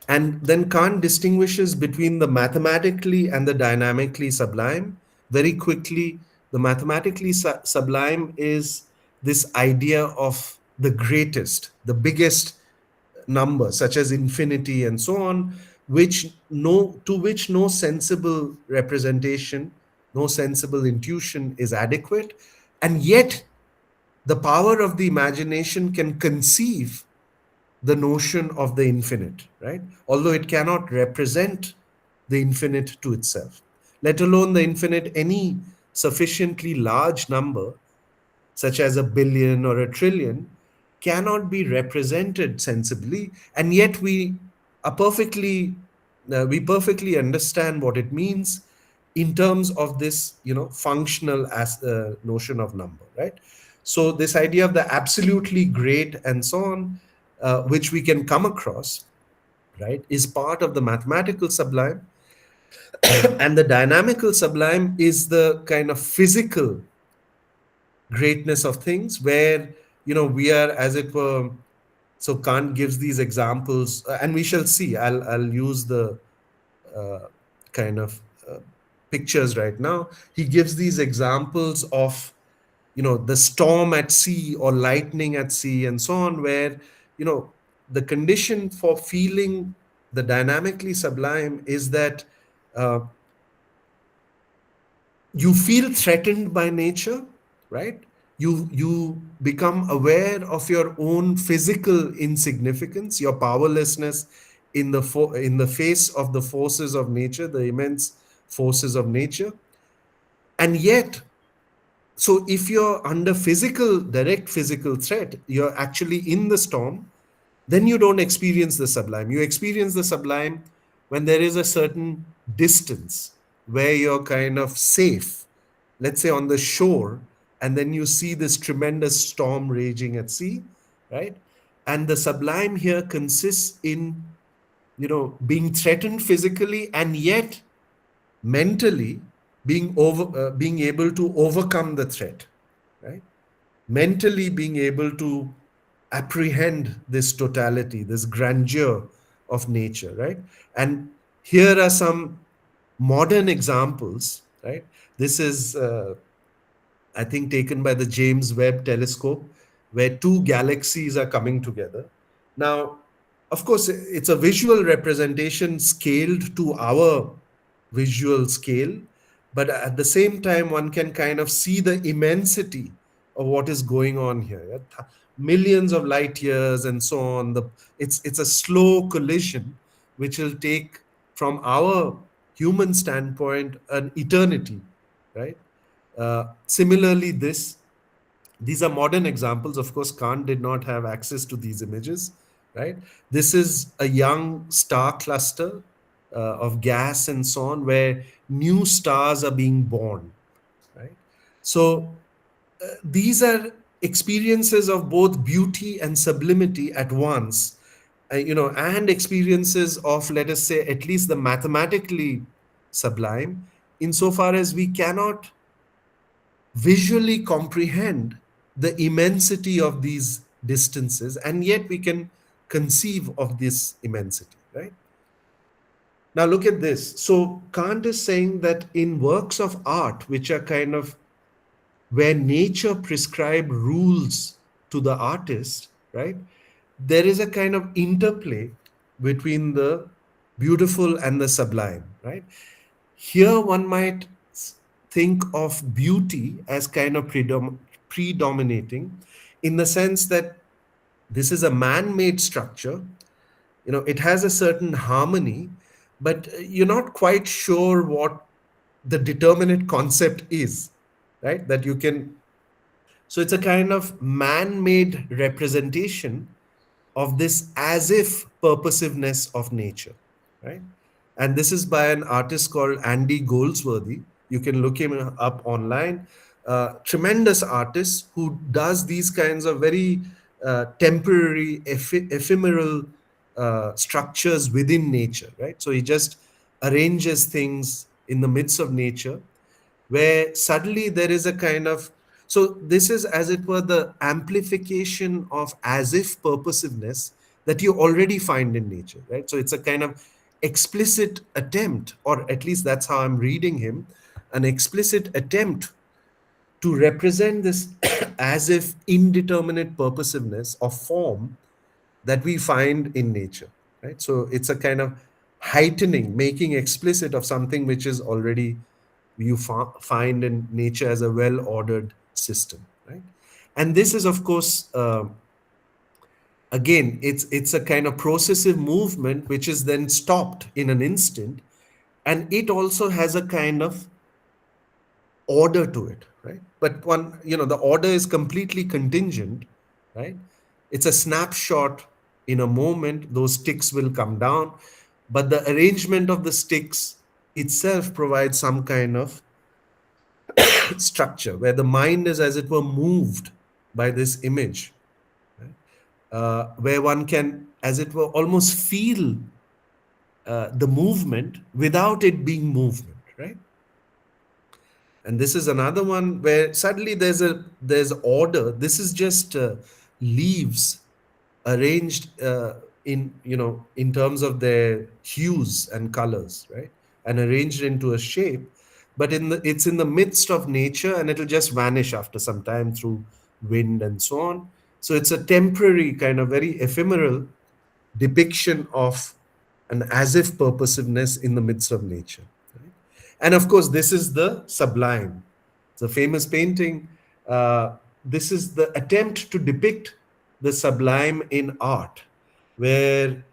And then Kant distinguishes between the mathematically and the dynamically sublime. Very quickly, the mathematically sublime is this idea of the greatest, the biggest number, such as infinity and so on, to which no sensible representation, no sensible intuition is adequate, and yet the power of the imagination can conceive the notion of the infinite, right? Although it cannot represent the infinite to itself, let alone the infinite, any sufficiently large number, such as a billion or a trillion, cannot be represented sensibly, and yet we perfectly understand what it means in terms of this, functional as notion of number, right? So this idea of the absolutely great and so on, which we can come across, right, is part of the mathematical sublime, and the dynamical sublime is the kind of physical greatness of things, where we are, as it were, So Kant gives these examples, and we shall see. I'll use the uh, kind of pictures right now. He gives these examples of, the storm at sea or lightning at sea and so on, where, the condition for feeling the dynamically sublime is that uh, you feel threatened by nature, right? You become aware of your own physical insignificance, your powerlessness in the face of the forces of nature, the immense forces of nature. And yet, so if you're under direct physical threat, you're actually in the storm, then you don't experience the sublime. You experience the sublime when there is a certain distance where you're kind of safe, let's say on the shore, and then you see this tremendous storm raging at sea, right? And the sublime here consists in, being threatened physically and yet mentally being able to overcome the threat, right? Mentally being able to apprehend this totality, this grandeur of nature, right? And here are some modern examples, right? This is, I think, taken by the James Webb Telescope, where two galaxies are coming together. Now, of course, it's a visual representation scaled to our visual scale, but at the same time, one can kind of see the immensity of what is going on here. Yeah? Millions of light years and so on. It's a slow collision which will take, from our human standpoint, an eternity, right? Similarly, these are modern examples. Of course, Kant did not have access to these images, right? This is a young star cluster of gas and so on, where new stars are being born, right? So these are experiences of both beauty and sublimity at once, and experiences of, let us say, at least the mathematically sublime, insofar as we cannot visually comprehend the immensity of these distances, and yet we can conceive of this immensity, right? Now look at this. So Kant is saying that in works of art, which are kind of where nature prescribed rules to the artist, right? There is a kind of interplay between the beautiful and the sublime, right? Here one might think of beauty as kind of predominating, in the sense that this is a man-made structure. It has a certain harmony, but you're not quite sure what the determinate concept is, right? That you can. So it's a kind of man-made representation of this as if purposiveness of nature, right? And this is by an artist called Andy Goldsworthy. You can look him up online. Tremendous artist who does these kinds of very temporary, ephemeral structures within nature, right? So he just arranges things in the midst of nature, where suddenly there is a kind of, so this is, as it were, the amplification of as if purposiveness that you already find in nature, right? So it's a kind of explicit attempt, or at least that's how I'm reading him, an explicit attempt to represent this as if indeterminate purposiveness of form that we find in nature, right? So it's a kind of heightening, making explicit of something which is already you find in nature as a well-ordered system, right? And this is, of course, again, it's a kind of processive movement which is then stopped in an instant, and it also has a kind of order to it, right? But the order is completely contingent, right? It's a snapshot. In a moment, those sticks will come down, but the arrangement of the sticks itself provides some kind of structure where the mind is, as it were, moved by this image, right? Where one can, as it were, almost feel the movement without it being movement, right? And this is another one where suddenly there's order. This is just leaves arranged in, in terms of their hues and colors, right, and arranged into a shape, but it's in the midst of nature, and it'll just vanish after some time through wind and so on. So it's a temporary, kind of very ephemeral depiction of an as if purposiveness in the midst of nature, right? And of course, this is the sublime. It's a famous painting. This is the attempt to depict the sublime in art, where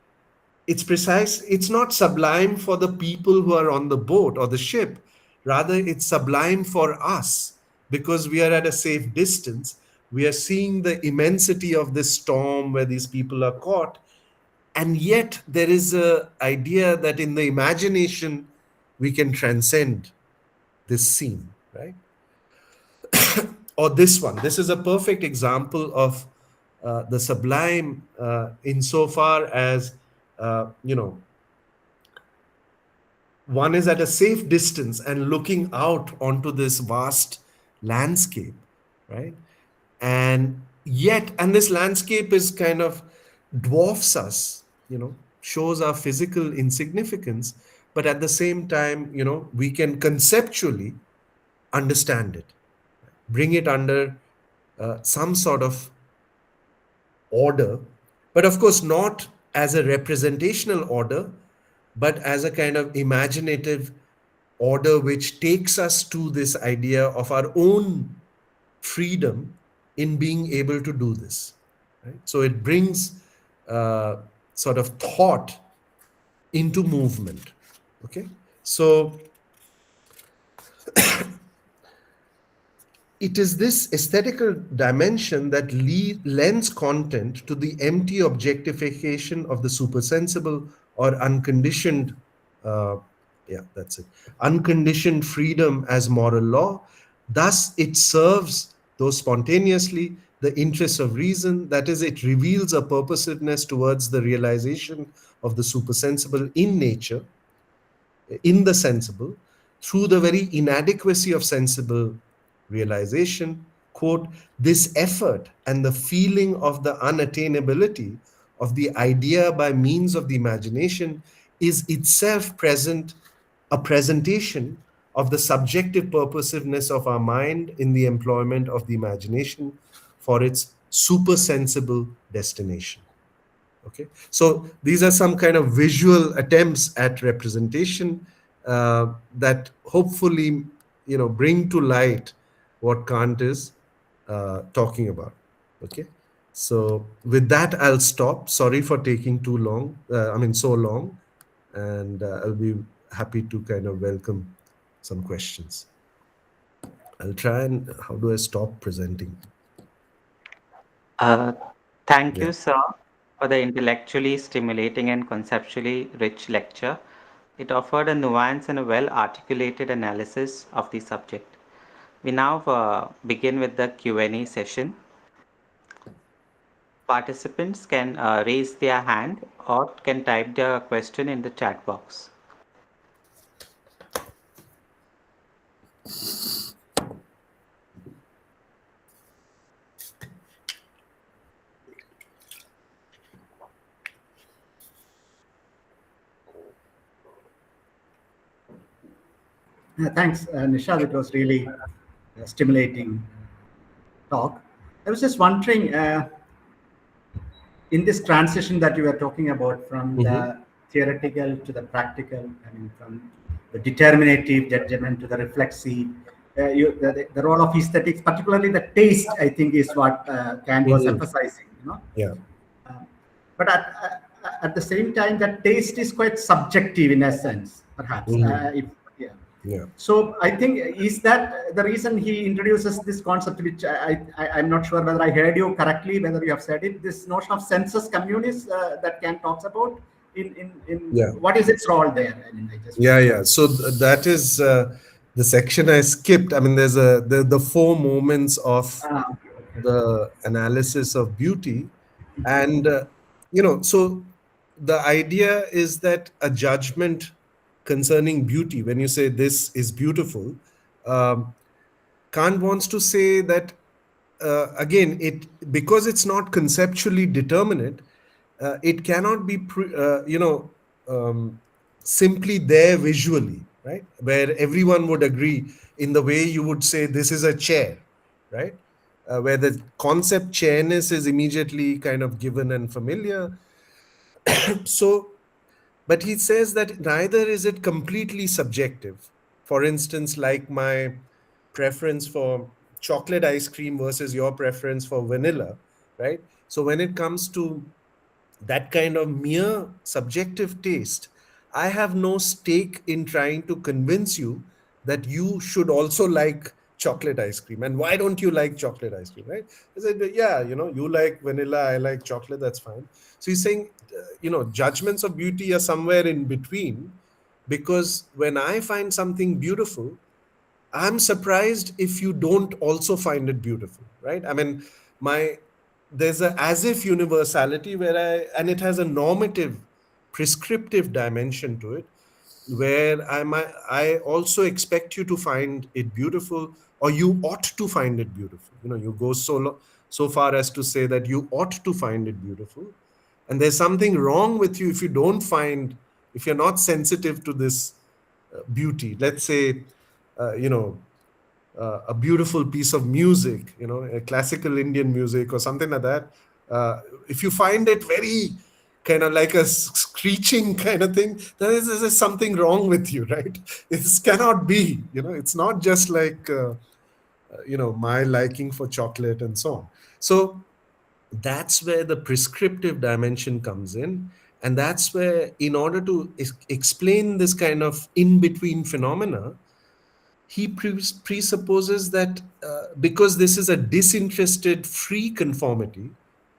it's not sublime for the people who are on the boat or the ship. Rather, it's sublime for us because we are at a safe distance. We are seeing the immensity of this storm where these people are caught, and yet there is a idea that in the imagination we can transcend this scene, right? Or this one, this is a perfect example of the sublime, insofar as one is at a safe distance and looking out onto this vast landscape, right? And this landscape is kind of dwarfs us, shows our physical insignificance, but at the same time, we can conceptually understand it, bring it under some sort of order, but of course not as a representational order, but as a kind of imaginative order which takes us to this idea of our own freedom in being able to do this. Right? So it brings sort of thought into movement. Okay, so it is this aesthetical dimension that lends content to the empty objectification of the supersensible or unconditioned, uh, that's it, unconditioned freedom as moral law. Thus, it serves, though spontaneously, the interests of reason. That is, it reveals a purposiveness towards the realization of the supersensible in nature, in the sensible, through the very inadequacy of sensible realization. Quote, this effort and the feeling of the unattainability of the idea by means of the imagination is itself present, a presentation of the subjective purposiveness of our mind in the employment of the imagination for its supersensible destination. Okay, so these are some kind of visual attempts at representation that hopefully bring to light what Kant is talking about. Okay, so with that I'll stop. Sorry for taking too long. So long, and I'll be happy to kind of welcome some questions. I'll try and how do I stop presenting? Uh, Thank Yeah. you, sir, for the intellectually stimulating and conceptually rich lecture. It offered a nuanced and a well articulated analysis of the subject. We now begin with the Q&A session. Participants can raise their hand or can type their question in the chat box. Thanks, Nishad. It was really stimulating talk. I was just wondering, in this transition that you were talking about from Mhm. the theoretical to the practical, I mean, from the determinative judgment to the reflexive, the role of aesthetics, particularly the taste, I think, is what Kant was Mhm. emphasizing. Yeah. But at the same time, that taste is quite subjective in essence, perhaps. Mhm. Yeah. Yeah. So I think is that the reason he introduces this concept, which I'm not sure whether I heard you correctly, whether you have said it. This notion of sensus communis that Kant talks about. In Yeah. what is its role there? I mean, I just Yeah, yeah. So that is the section I skipped. I mean, there's the four moments of okay, okay. the analysis of beauty, and so the idea is that a judgment concerning beauty, when you say this is beautiful, um, Kant wants to say that again, it because it's not conceptually determinate, it cannot be um, simply there visually, right, where everyone would agree in the way you would say this is a chair, right, where the concept chairness is immediately kind of given and familiar. So but he says that neither is it completely subjective. For instance, like my preference for chocolate ice cream versus your preference for vanilla, right? So when it comes to that kind of mere subjective taste, I have no stake in trying to convince you that you should also like chocolate ice cream. And why don't you like chocolate ice cream, right? I said, yeah, you like vanilla, I like chocolate, that's fine. So he's saying, judgments of beauty are somewhere in between, because when I find something beautiful, I'm surprised if you don't also find it beautiful, right? I mean, my there's a as if universality where and it has a normative, prescriptive dimension to it, where I also expect you to find it beautiful, or you ought to find it beautiful. You go so far as to say that you ought to find it beautiful, and there's something wrong with you if you're not sensitive to this beauty. Let's say, a beautiful piece of music, a classical Indian music or something like that. If you find it very kind of like a screeching kind of thing, there's something wrong with you, right? This cannot be, it's not just like, my liking for chocolate and so on. So that's where the prescriptive dimension comes in. And that's where, in order to explain this kind of in between phenomena, he presupposes that because this is a disinterested free conformity,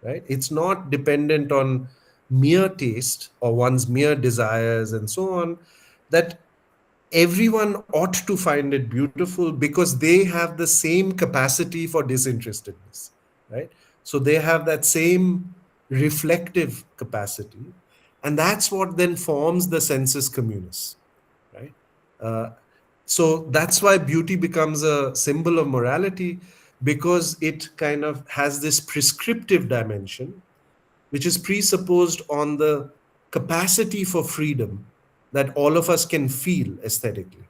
right, it's not dependent on mere taste or one's mere desires and so on, that everyone ought to find it beautiful because they have the same capacity for disinterestedness, right? So they have that same reflective capacity, and that's what then forms the sensus communis, right? uh, so that's why beauty becomes a symbol of morality, because it kind of has this prescriptive dimension, which is presupposed on the capacity for freedom that all of us can feel aesthetically.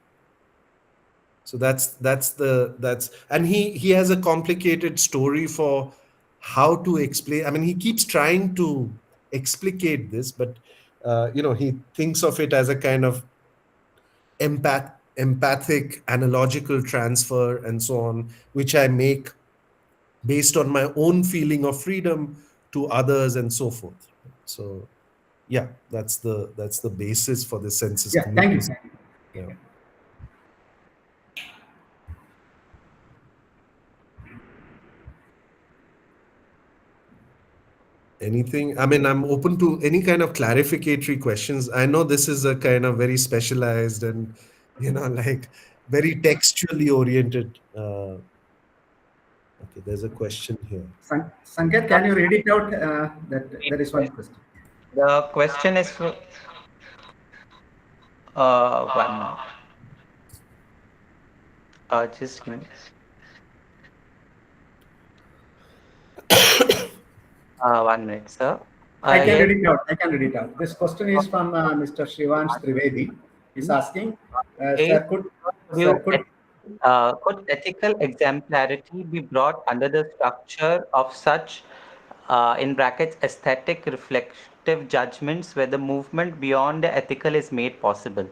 So that's and he has a complicated story for how to explain. I mean, he keeps trying to explicate this, but he thinks of it as a kind of empathic analogical transfer and so on, which I make based on my own feeling of freedom to others and so forth. So yeah, that's the basis for the census Yeah, thank you. communities. Yeah. Anything, I mean, I'm open to any kind of clarificatory questions. I know this is a kind of very specialized and like very textually oriented. Okay, there's a question here. Sanket, can you read it out? That there is one question. The question is, one, just give me, 1 minute, sir. I can Yes, read it out. I can read it out. This question is from Mr. Shivansh Trivedi. He's asking, eight, sir, could could ethical exemplarity be brought under the structure of such, in brackets, aesthetic reflective judgments where the movement beyond the ethical is made possible?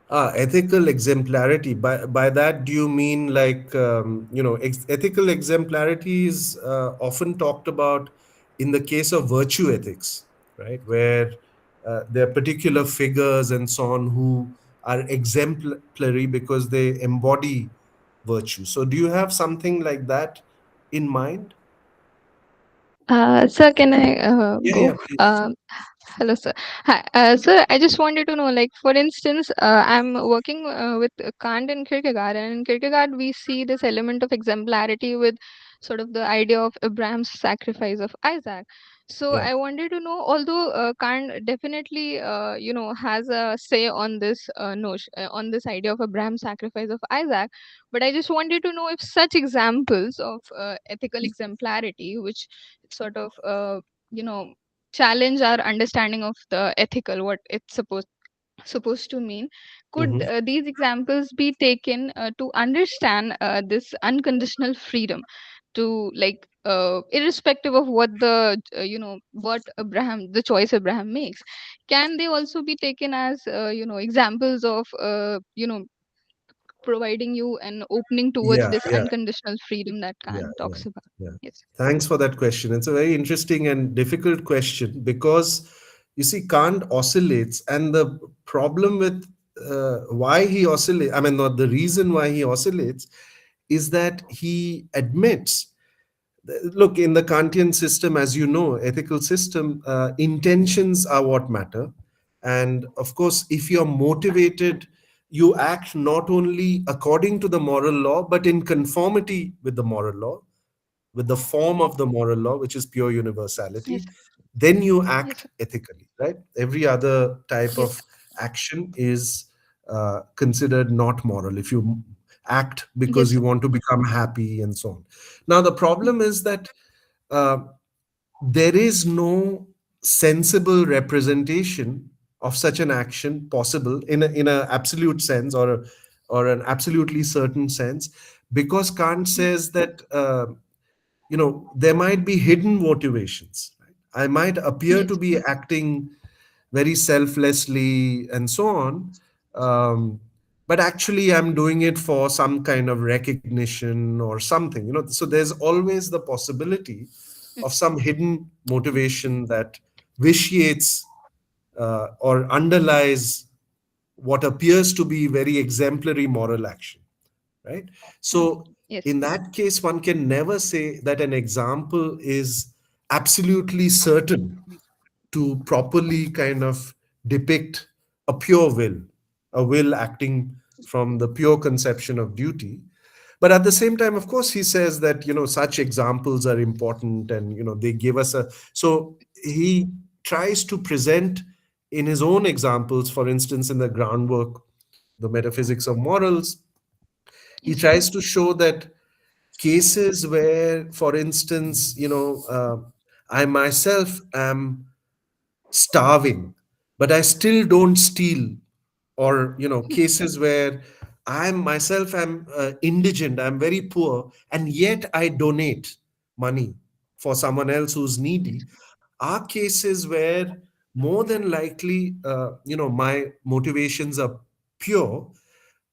Ethical exemplarity. By that, do you mean like ethical exemplarity is often talked about in the case of virtue ethics, right? Where there are particular figures and so on who are exemplary because they embody virtue. So, do you have something like that in mind? Sir, can I Yeah, go? yeah, please. Hello, sir. Hi, sir. I just wanted to know, like, for instance, I'm working with Kant and Kierkegaard, and in Kierkegaard, we see this element of exemplarity with sort of the idea of Abraham's sacrifice of Isaac. So Yeah. I wanted to know, although Kant definitely, has a say on this notion, on this idea of Abraham's sacrifice of Isaac, but I just wanted to know if such examples of ethical exemplarity, which sort of, you know, challenge our understanding of the ethical, what it's supposed to mean, could Mhm. these examples be taken to understand this unconditional freedom, to like irrespective of what the what Abraham, the choice Abraham makes, can they also be taken as examples of providing you an opening towards Yeah, this yeah, unconditional freedom that yeah, Kant yeah, talks about? yeah. Yes. Thanks for that question. It's a very interesting and difficult question because you see, Kant oscillates, and the problem with why he oscillates, I mean, not the reason why he oscillates, is that he admits, look, in the Kantian system, as you know, ethical system, intentions are what matter. And of course, if you're motivated, you act not only according to the moral law, but in conformity with the moral law, with the form of the moral law, which is pure Yes. universality, then you Yes, act sir. ethically, right? Every other type Yes. of action is considered not moral. If you act Yes, because sir. you want to become happy and so on. Now, the problem is that uh, there is no sensible representation of such an action possible in a absolute sense, or an absolutely certain sense, because Kant says that there might be hidden motivations, right? I might appear to Yes. be acting very selflessly and so on, but actually I'm doing it for some kind of recognition or something, so there's always the possibility Mm. of some hidden motivation that vitiates or underlies what appears to be very exemplary moral action, right? Mm. So Yes. in that case, one can never say that an example is absolutely certain to properly kind of depict a pure will, a will acting from the pure conception of duty. But at the same time, of course, he says that such examples are important, and they give us a, so he tries to present in his own examples, for instance, in the groundwork, the metaphysics of morals, he Yes. tries to show that cases where, for instance, I myself am starving, but I still don't steal, or cases where I myself am indigent, I'm very poor, and yet I donate money for someone else who's needy, are cases where more than likely my motivations are pure,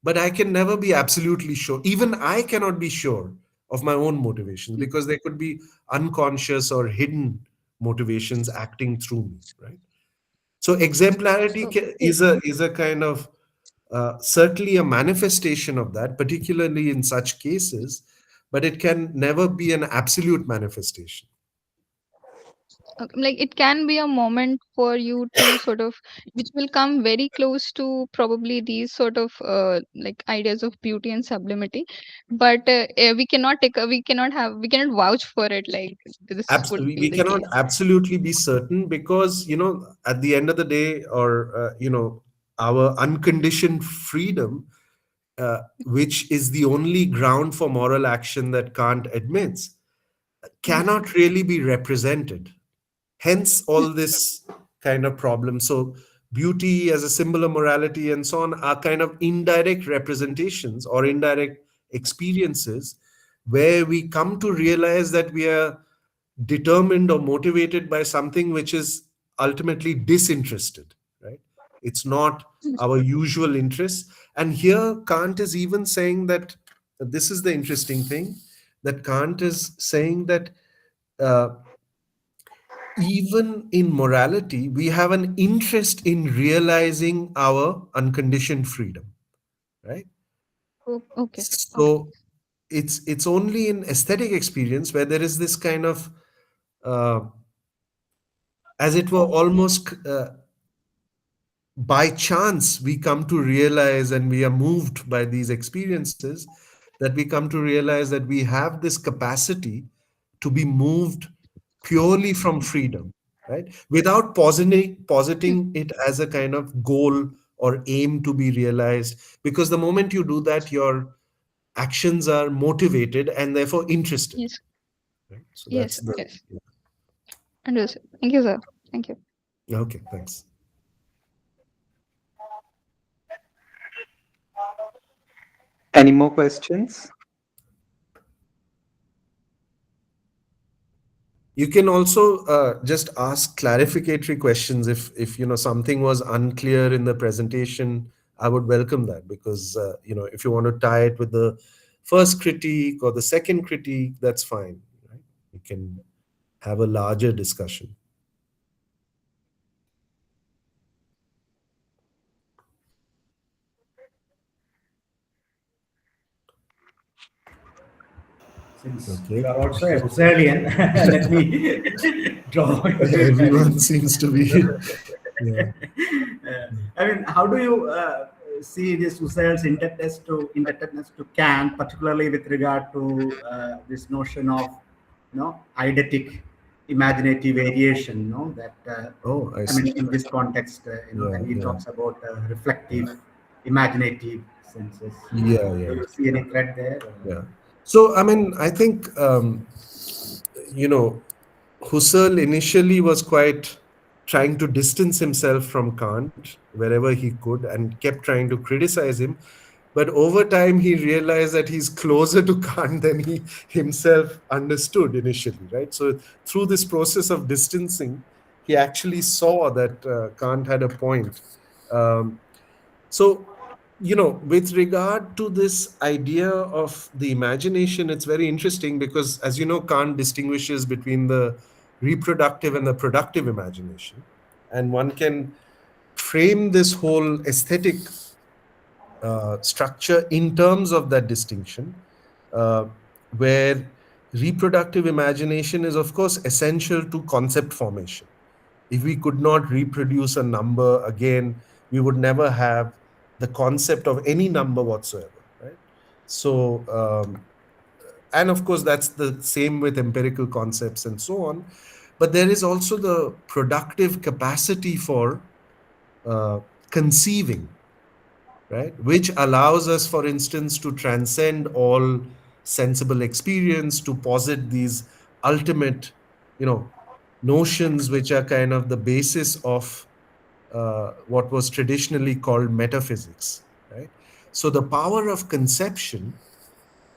but I can never be absolutely sure. Even I cannot be sure of my own motivations, Mm. because there could be unconscious or hidden motivations acting through me, right? So exemplarity So yes. is a kind of certainly a manifestation of that, particularly in such cases, but it can never be an absolute manifestation. Okay, like it can be a moment for you to sort of, which will come very close to probably these sort of like ideas of beauty and sublimity, but we cannot vouch for it like this would Absolutely, be we the cannot case. absolutely be certain, because at the end of the day, or our unconditioned freedom, which is the only ground for moral action that Kant admits, Yes. cannot really be represented. Hence Mm. all this kind of problem. So beauty as a symbol of morality and so on are kind of indirect representations or indirect experiences, where we come to realize that we are determined or motivated by something which is ultimately disinterested, right? It's not our usual interests. And here Kant is even saying that, this is the interesting thing, that Kant is saying that uh, even in morality, we have an interest in realizing our unconditioned freedom, right? Okay. Okay. So it's only in aesthetic experience where there is this kind of, uh, as it were, almost by chance we come to realize, and we are moved by these experiences, that we come to realize that we have this capacity to be moved purely from freedom, right? Without positing it as a kind of goal or aim to be realized. Because the moment you do that, your actions are motivated and therefore interested. Yes. Right? So that's Yes. the Yes. Understood. Thank you, sir. Thank you. okay. Thanks. Any more questions? You can also just ask clarificatory questions if something was unclear in the presentation. I would welcome that because if you want to tie it with the first critique or the second critique, that's fine. Right? We can have a larger discussion. Since you Okay. are also a Husserlian, let me draw into it. I Everyone mean, seems to be. Yeah. I mean, how do you see this Husserl's indebtedness to Kant, particularly with regard to this notion of, eidetic imaginative variation? That Oh, I I mean, see. in this context, Yeah, when he yeah, talks about reflective, imaginative senses, yeah, do yeah, you see any thread there? yeah. So, I mean, I think you know Husserl initially was quite trying to distance himself from Kant wherever he could and kept trying to criticize him. But over time, he realized that he's closer to Kant than he himself understood initially, right? So, through this process of distancing, he actually saw that Kant had a point. Um, so, with regard to this idea of the imagination, it's very interesting because, as you know, Kant distinguishes between the reproductive and the productive imagination. And one can frame this whole aesthetic structure in terms of that distinction, uh, where reproductive imagination is, of course, essential to concept formation. If we could not reproduce a number again, we would never have the concept of any number whatsoever, right? So, and of course, that's the same with empirical concepts and so on. But there is also the productive capacity for uh, conceiving, right? Which allows us, for instance, to transcend all sensible experience, to posit these ultimate, you know, notions which are kind of the basis of what was traditionally called metaphysics, right? So the power of conception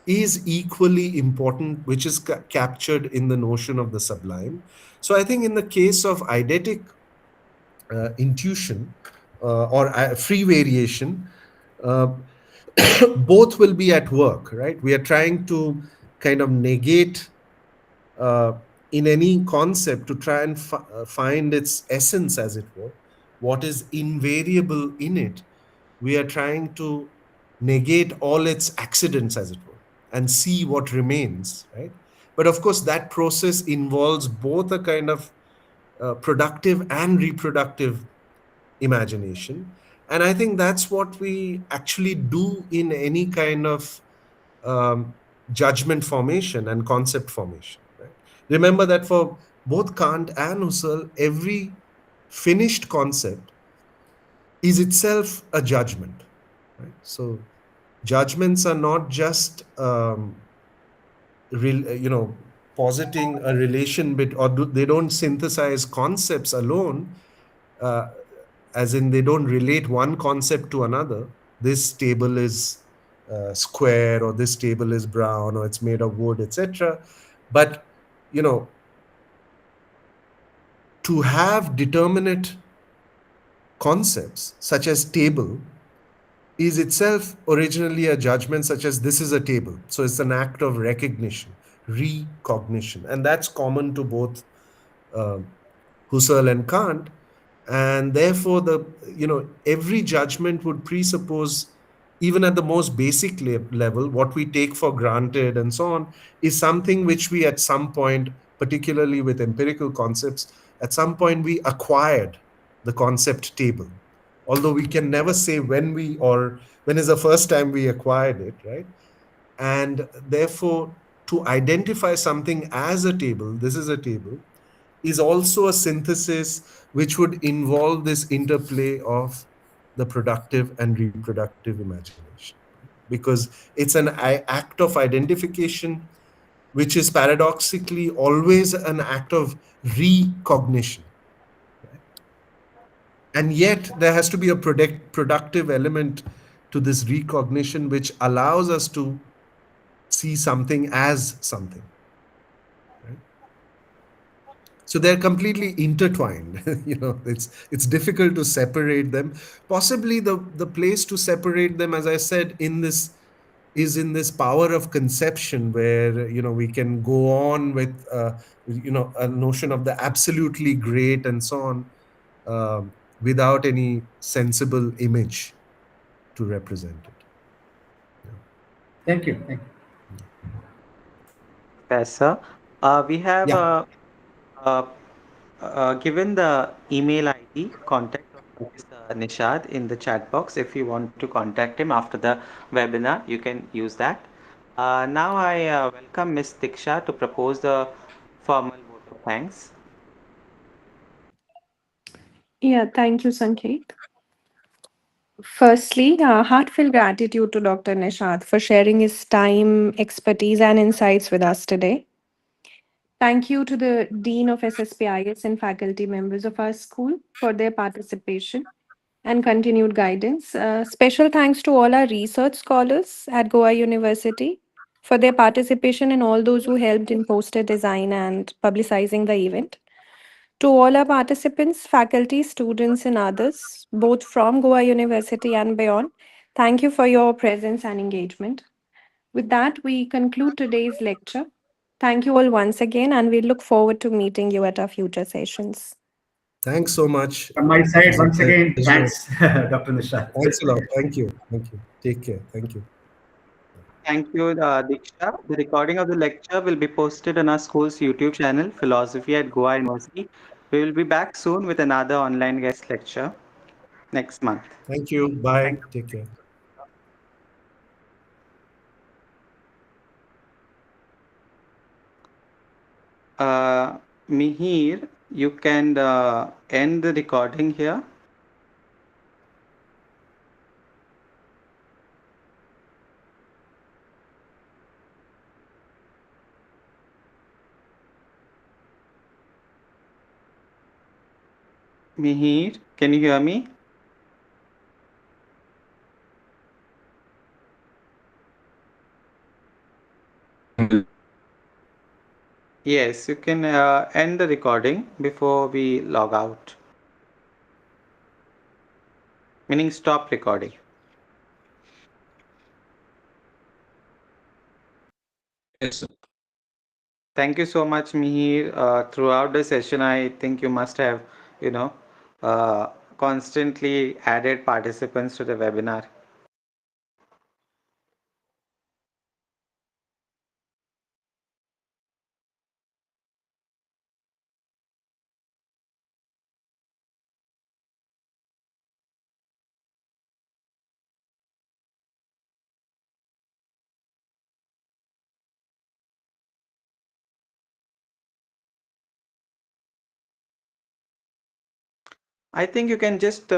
is equally important, which is captured in the notion of the sublime. So I think in the case of eidetic intuition or free variation, uh, both will be at work, right? We are trying to kind of negate uh, in any concept to try and find its essence, as it were, what is invariable in it. We are trying to negate all its accidents, as it were, and see what remains, right? But of course, that process involves both a kind of productive and reproductive imagination. And I think that's what we actually do in any kind of um, judgment formation and concept formation. Right? Remember that for both Kant and Husserl, every finished concept is itself a judgment. Right? So judgments are not just positing a relation bit, or they don't synthesize concepts alone, uh, as in they don't relate one concept to another. This table is square, or this table is brown, or it's made of wood, etc. But you know to have determinate concepts such as table is itself originally a judgment, such as this is a table. So it's an act of recognition, recognition, and that's common to both um Husserl and Kant. And therefore, every judgment would presuppose, even at the most basic level, what we take for granted and so on, is something which we at some point, particularly with empirical concepts, at some point we acquired the concept table. Although we can never say when is the first time we acquired it, right? And therefore, to identify something as a table, this is a table, is also a synthesis which would involve this interplay of the productive and reproductive imagination, because it's an act of identification, which is paradoxically always an act of recognition, right? And yet there has to be a productive element to this recognition, which allows us to see something as something, right? So they're completely intertwined. It's difficult to separate them. Possibly the place to separate them, as I said, in this is in this power of conception, where we can go on with a notion of the absolutely great and so on, without any sensible image to represent it. Yeah. Thank you. Thank you. Professor. We have Yeah. uh, given the email ID contact of Mr. Nishad in the chat box. If you want to contact him after the webinar, you can use that. Now I welcome Ms. Diksha to propose the formal vote of thanks. Yeah, thank you, Sanket. Firstly, heartfelt gratitude to Dr. Nishad for sharing his time, expertise, and insights with us today. Thank you to the Dean of SSPIS and faculty members of our school for their participation and continued guidance. Special thanks to all our research scholars at Goa University for their participation and all those who helped in poster design and publicizing the event. To all our participants, faculty, students, and others, both from Goa University and beyond, thank you for your presence and engagement. With that, we conclude today's lecture. Thank you all once again, and we look forward to meeting you at our future sessions. Thanks so much. From my It side, was a once again, pleasure. thanks, Dr. Nishad. Thanks a lot. Thank you. Thank you. Take care. Thank you. Thank you, Diksha. The recording of the lecture will be posted on our school's YouTube channel, Philosophy at Goa University. We will be back soon with another online guest lecture next month. Thank you. Bye. Take care. Uh, Mihir, you can end the recording here. Mihir, can you hear me? Yes, you can end the recording before we log out, meaning stop recording. Yes. Thank you so much, Mihir. Throughout the session, I think you must have, you know, uh, constantly added participants to the webinar. I think you can just